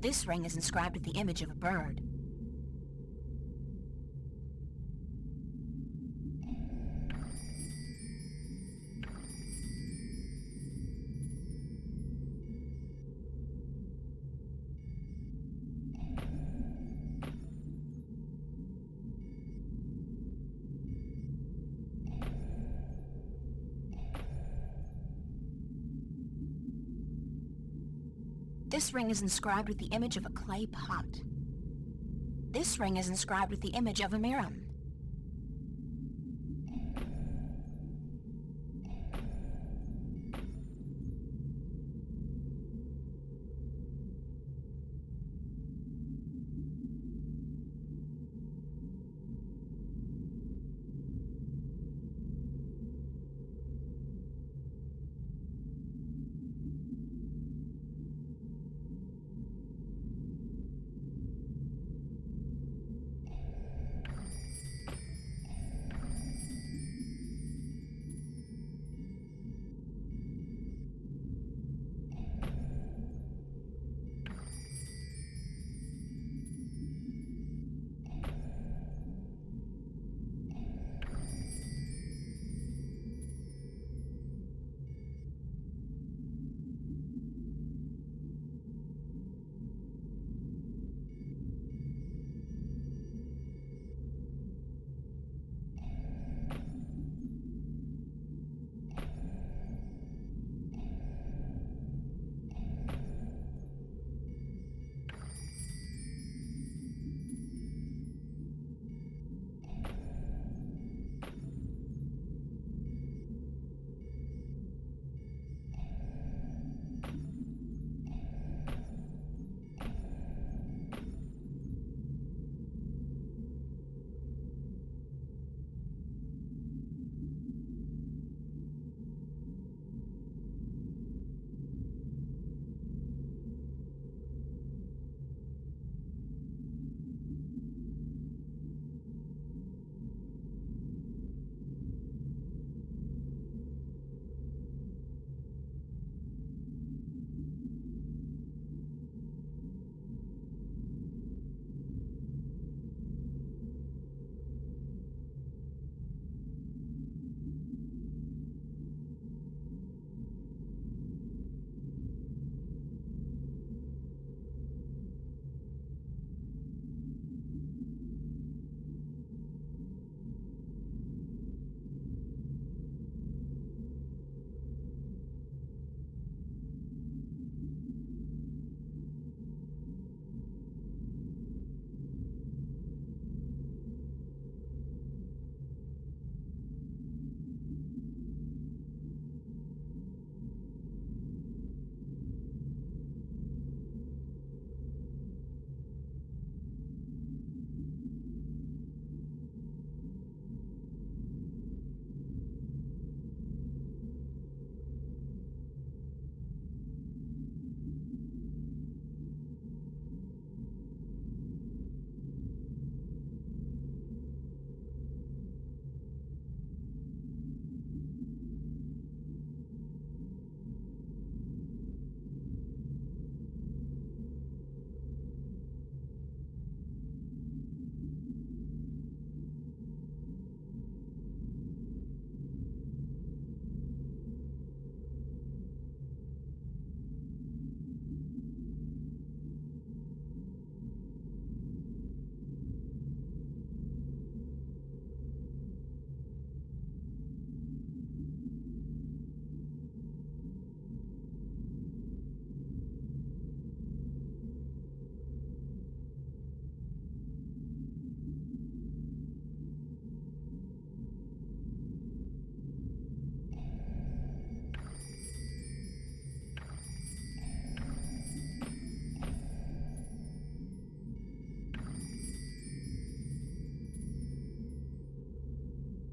This ring is inscribed with the image of a bird. This ring is inscribed with the image of a clay pot. This ring is inscribed with the image of a miram.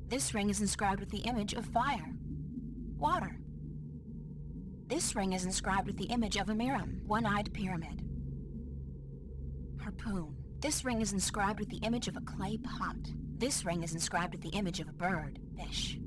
This ring is inscribed with the image of fire. Water. This ring is inscribed with the image of a Miram, one-eyed pyramid. Harpoon. This ring is inscribed with the image of a clay pot. This ring is inscribed with the image of a bird, fish.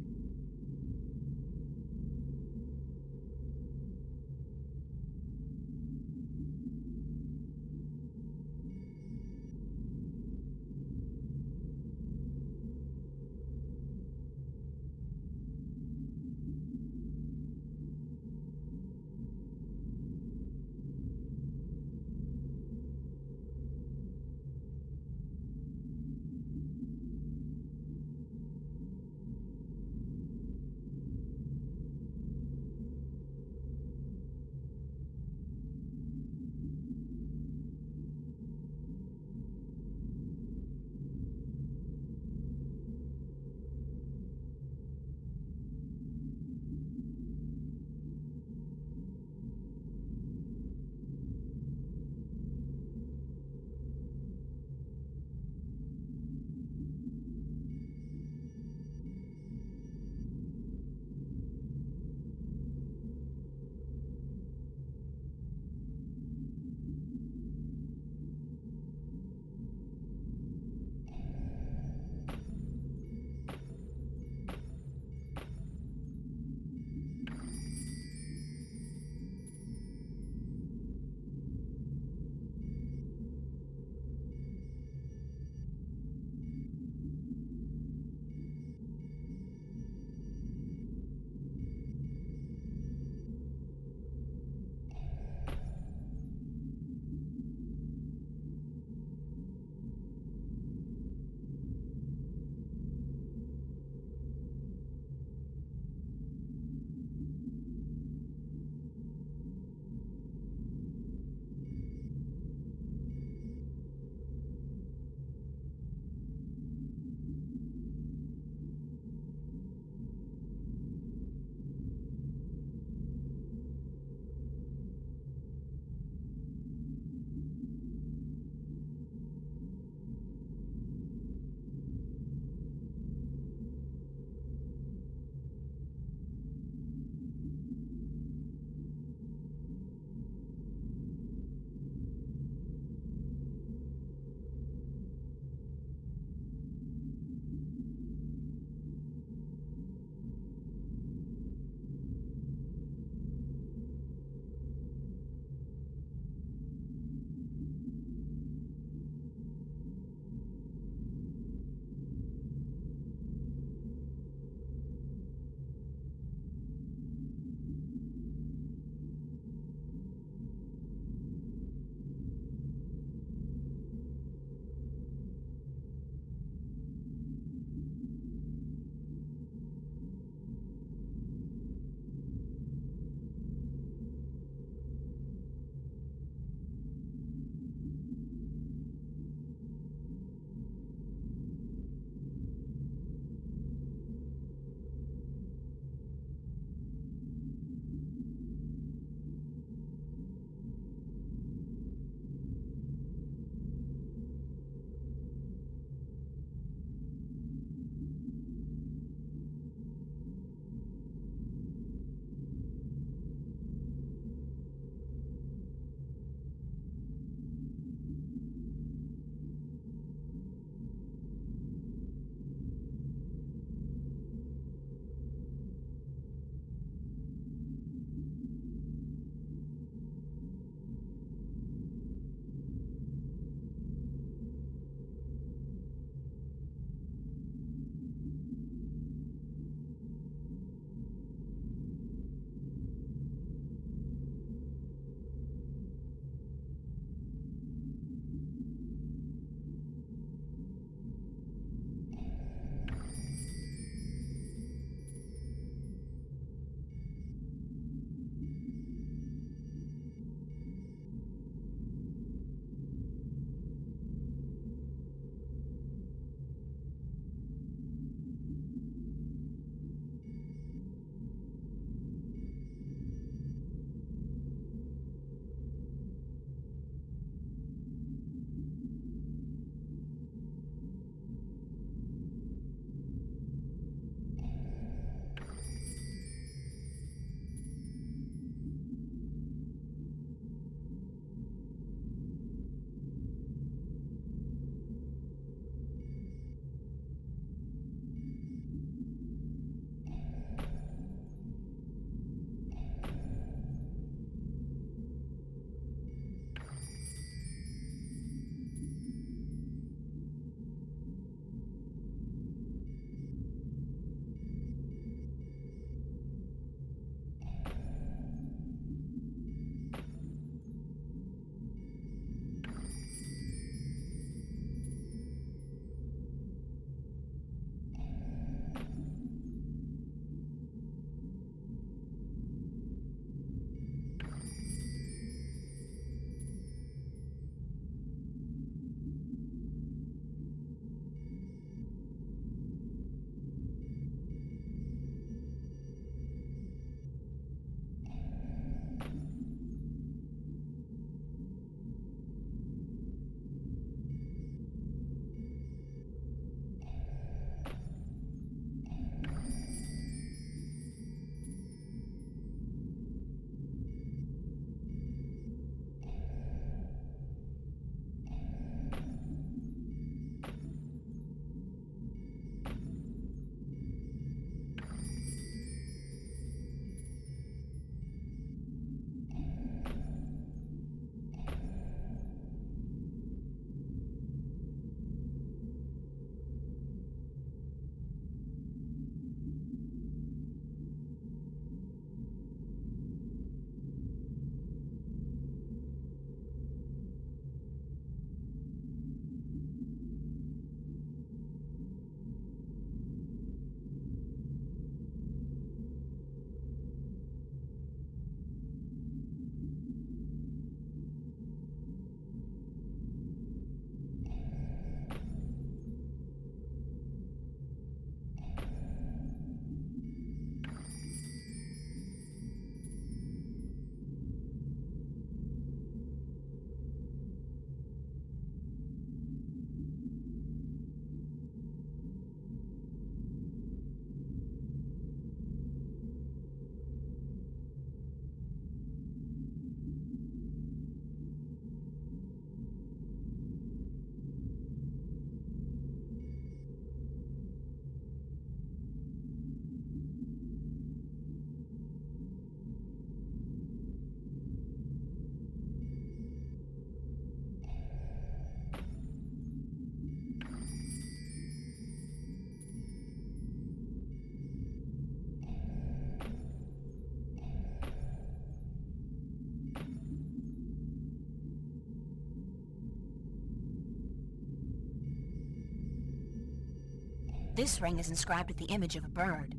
This ring is inscribed with the image of a bird.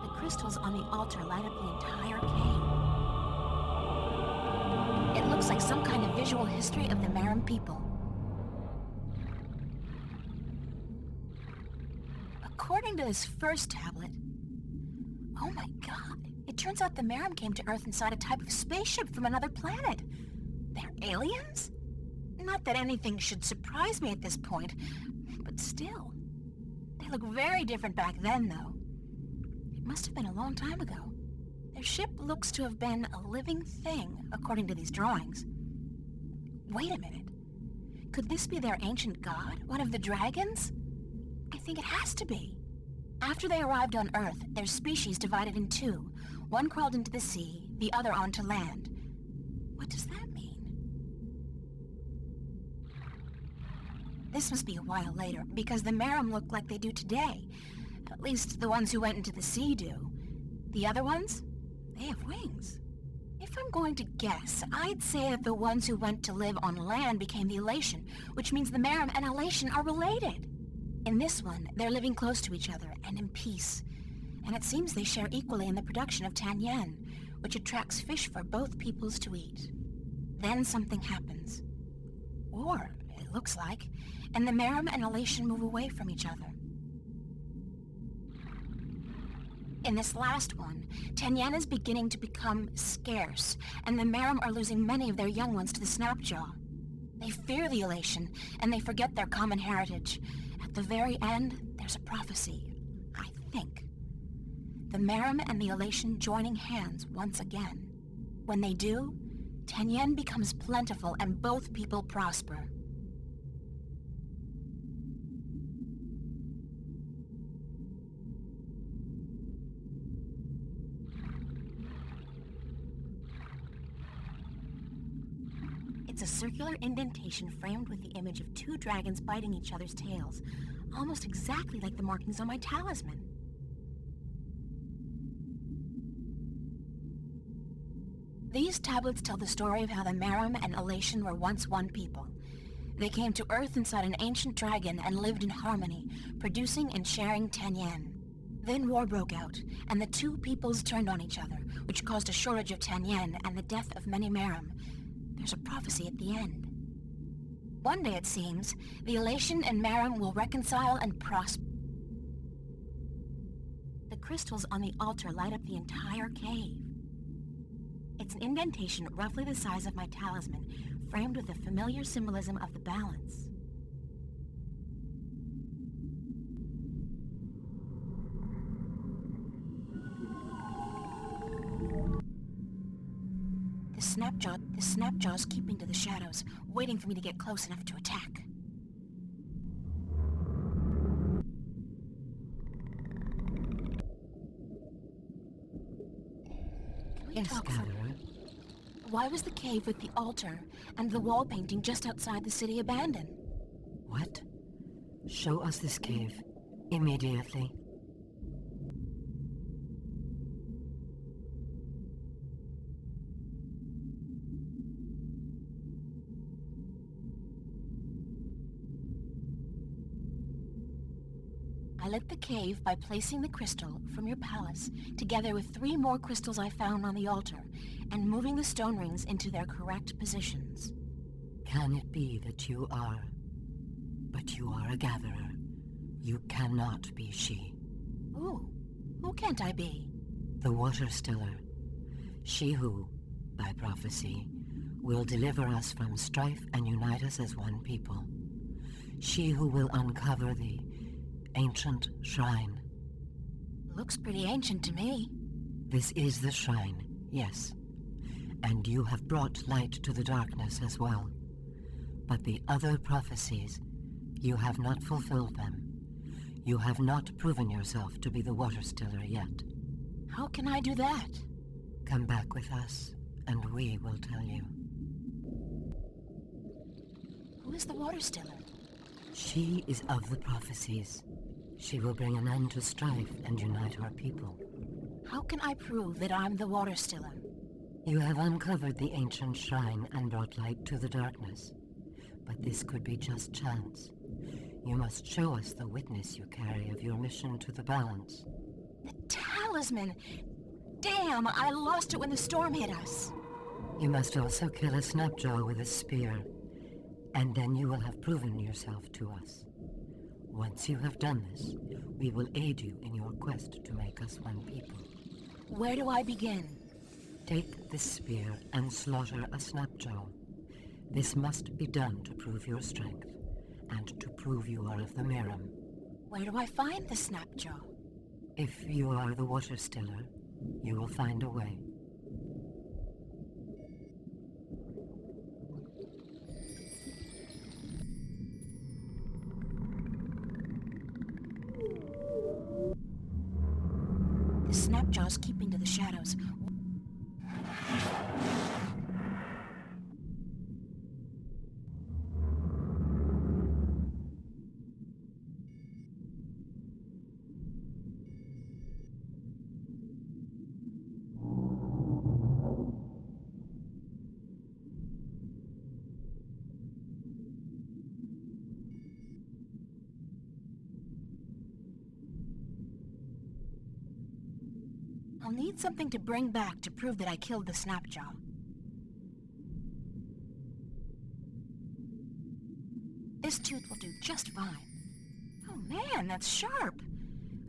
The crystals on the altar light up the entire cave. It looks like some kind of visual history of the Merim people. According to this first tablet, oh my god, it turns out the Merim came to Earth inside a type of spaceship from another planet. They're aliens? Not that anything should surprise me at this point, but still. They look very different back then, though. It must have been a long time ago. Their ship looks to have been a living thing, according to these drawings. Wait a minute. Could this be their ancient god, one of the dragons? I think it has to be. After they arrived on Earth, their species divided in two. One crawled into the sea, the other onto land. What does that mean? This must be a while later, because the Merim look like they do today. At least the ones who went into the sea do. The other ones? They have wings. If I'm going to guess, I'd say that the ones who went to live on land became the Elation, which means the Merim and Elation are related. In this one, they're living close to each other and in peace. And it seems they share equally in the production of Tanyan, which attracts fish for both peoples to eat. Then something happens. War, it looks like, and the Merim and Elation move away from each other. In this last one, Tanyan is beginning to become scarce, and the Merim are losing many of their young ones to the Snapjaw. They fear the Elation, and they forget their common heritage. At the very end, there's a prophecy, I think. The Merim and the Elation joining hands once again. When they do, Tanyan becomes plentiful and both people prosper. It's a circular indentation framed with the image of two dragons biting each other's tails, almost exactly like the markings on my talisman. These tablets tell the story of how the Merim and Elation were once one people. They came to Earth inside an ancient dragon and lived in harmony, producing and sharing Tanyan. Then war broke out, and the two peoples turned on each other, which caused a shortage of Tanyan and the death of many Merim. There's a prophecy at the end. One day, it seems, the Elation and Merim will reconcile and prosper. The crystals on the altar light up the entire cave. It's an indentation roughly the size of my talisman, framed with the familiar symbolism of the balance. The Snapjaw's keeping to the shadows, waiting for me to get close enough to attack. Can we Yes, talk for... Gatherer. Why was the cave with the altar and the wall painting just outside the city abandoned? What? Show us this cave. Immediately. I lit the cave by placing the crystal from your palace together with 3 more crystals I found on the altar and moving the stone rings into their correct positions. Can it be that you are... But you are a gatherer. You cannot be she. Ooh, who can't I be? The Water Stiller. She who, by prophecy, will deliver us from strife and unite us as one people. She who will uncover the ancient shrine. Looks pretty ancient to me. This is the shrine, yes. And you have brought light to the darkness as well. But the other prophecies, you have not fulfilled them. You have not proven yourself to be the Water Stiller yet. How can I do that? Come back with us, and we will tell you. Who is the Water Stiller? She is of the prophecies. She will bring an end to strife and unite our people. How can I prove that I'm the Water Stiller? You have uncovered the ancient shrine and brought light to the darkness. But this could be just chance. You must show us the witness you carry of your mission to the balance. The talisman! Damn, I lost it when the storm hit us. You must also kill a Snapjaw with a spear, and then you will have proven yourself to us. Once you have done this, we will aid you in your quest to make us one people. Where do I begin? Take this spear and slaughter a Snapjaw. This must be done to prove your strength, and to prove you are of the Merim. Where do I find the Snapjaw? If you are the Water Stiller, you will find a way. The Snapjaw's keeping to the shadows. I'll need something to bring back to prove that I killed the Snapjaw. This tooth will do just fine. Oh man, that's sharp.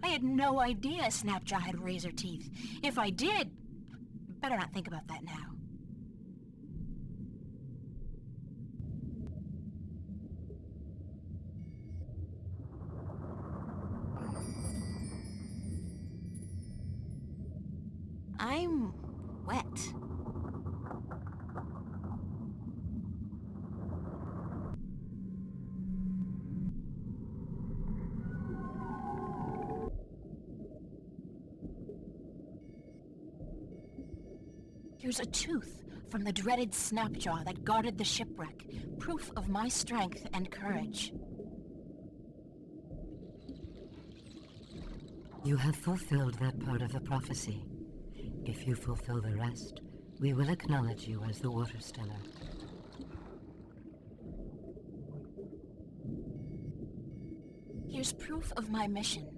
I had no idea a Snapjaw had razor teeth. If I did, better not think about that now. I'm wet. Here's a tooth from the dreaded Snapjaw that guarded the shipwreck, proof of my strength and courage. You have fulfilled that part of the prophecy. If you fulfill the rest, we will acknowledge you as the Water Stiller. Here's proof of my mission.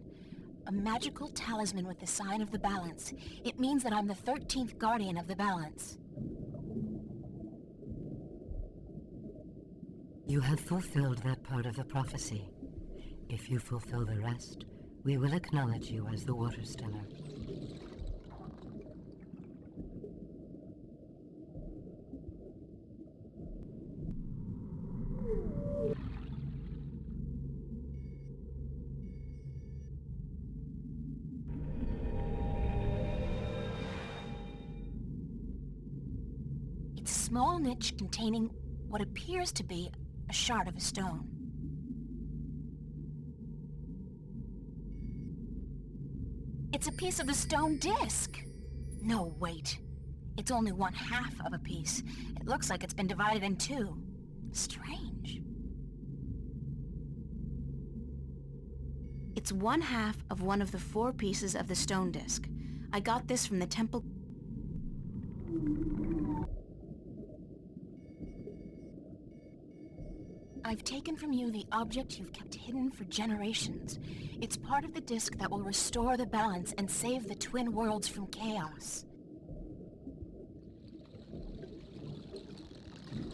A magical talisman with the sign of the balance. It means that I'm the 13th guardian of the balance. You have fulfilled that part of the prophecy. If you fulfill the rest, we will acknowledge you as the Water Stiller. It's a small niche containing what appears to be a shard of a stone. It's a piece of the stone disc. No, wait. It's only 1/2 of a piece. It looks like it's been divided in two. Strange. It's 1/2 of one of the 4 pieces of the stone disc. I got this from the temple. I've taken from you the object you've kept hidden for generations. It's part of the disc that will restore the balance and save the twin worlds from chaos.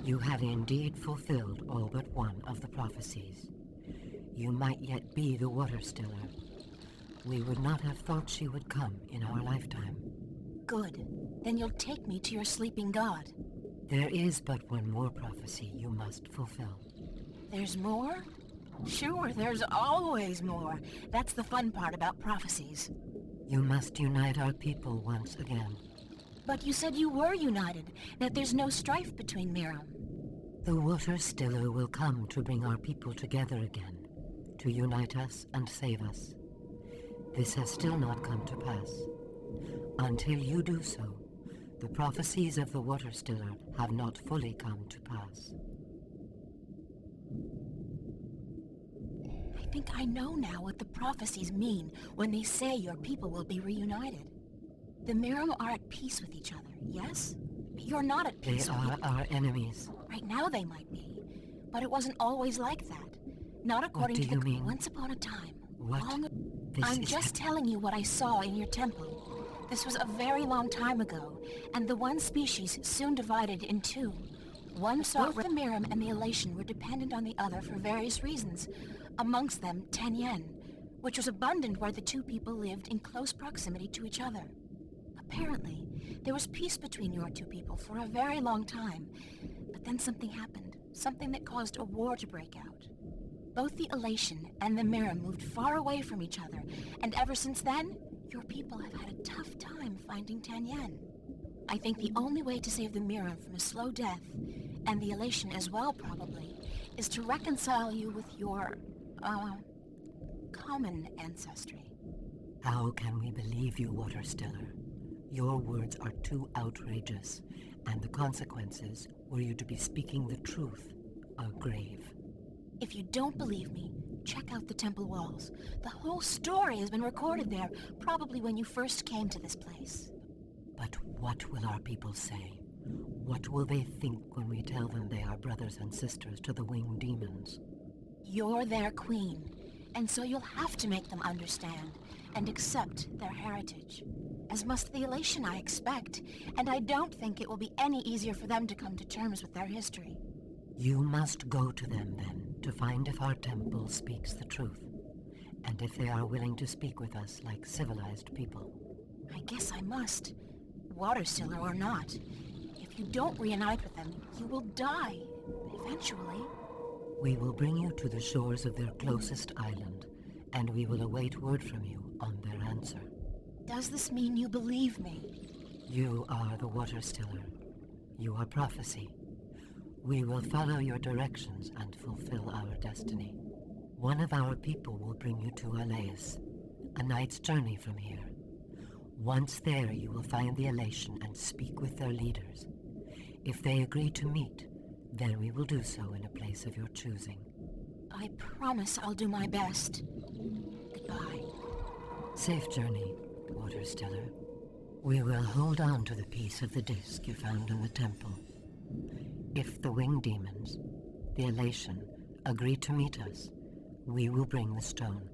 You have indeed fulfilled all but one of the prophecies. You might yet be the Water Stiller. We would not have thought she would come in our lifetime. Good. Then you'll take me to your sleeping god. There is but one more prophecy you must fulfill. There's more? Sure, there's always more. That's the fun part about prophecies. You must unite our people once again. But you said you were united, that there's no strife between Miram. The Water Stiller will come to bring our people together again, to unite us and save us. This has still not come to pass. Until you do so, the prophecies of the Water Stiller have not fully come to pass. I think I know now what the prophecies mean when they say your people will be reunited. The Miram are at peace with each other, yes? You're not at They peace with are our enemies. Right now they might be, but it wasn't always like that. Not according do to you the... mean? Once upon a time. What? Long... This I'm is just telling you what I saw in your temple. This was a very long time ago, and the one species soon divided in two. One sought the Miram and the Elation were dependent on the other for various reasons, amongst them Tenyen, which was abundant where the two people lived in close proximity to each other. Apparently, there was peace between your two people for a very long time, but then something happened, something that caused a war to break out. Both the Elation and the Miram moved far away from each other, and ever since then, your people have had a tough time finding Tenyen. I think the only way to save the Miram from a slow death, and the Elation as well probably, is to reconcile you with your, common ancestry. How can we believe you, Water Stiller? Your words are too outrageous, and the consequences, were you to be speaking the truth, are grave. If you don't believe me, check out the temple walls. The whole story has been recorded there, probably when you first came to this place. But what will our people say? What will they think when we tell them they are brothers and sisters to the winged demons? You're their queen, and so you'll have to make them understand and accept their heritage. As must the Elation, I expect, and I don't think it will be any easier for them to come to terms with their history. You must go to them, then, to find if our temple speaks the truth, and if they are willing to speak with us like civilized people. I guess I must, Water Stiller or not. If you don't reunite with them, you will die, eventually. We will bring you to the shores of their closest island, and we will await word from you on their answer. Does this mean you believe me? You are the Water Stiller. You are prophecy. We will follow your directions and fulfill our destiny. One of our people will bring you to Alais, a night's journey from here. Once there, you will find the Elation and speak with their leaders. If they agree to meet, then we will do so in a place of your choosing. I promise I'll do my best. Goodbye. Safe journey, Water Stiller. We will hold on to the piece of the disc you found in the temple. If the winged demons, the Elation, agree to meet us, we will bring the stone.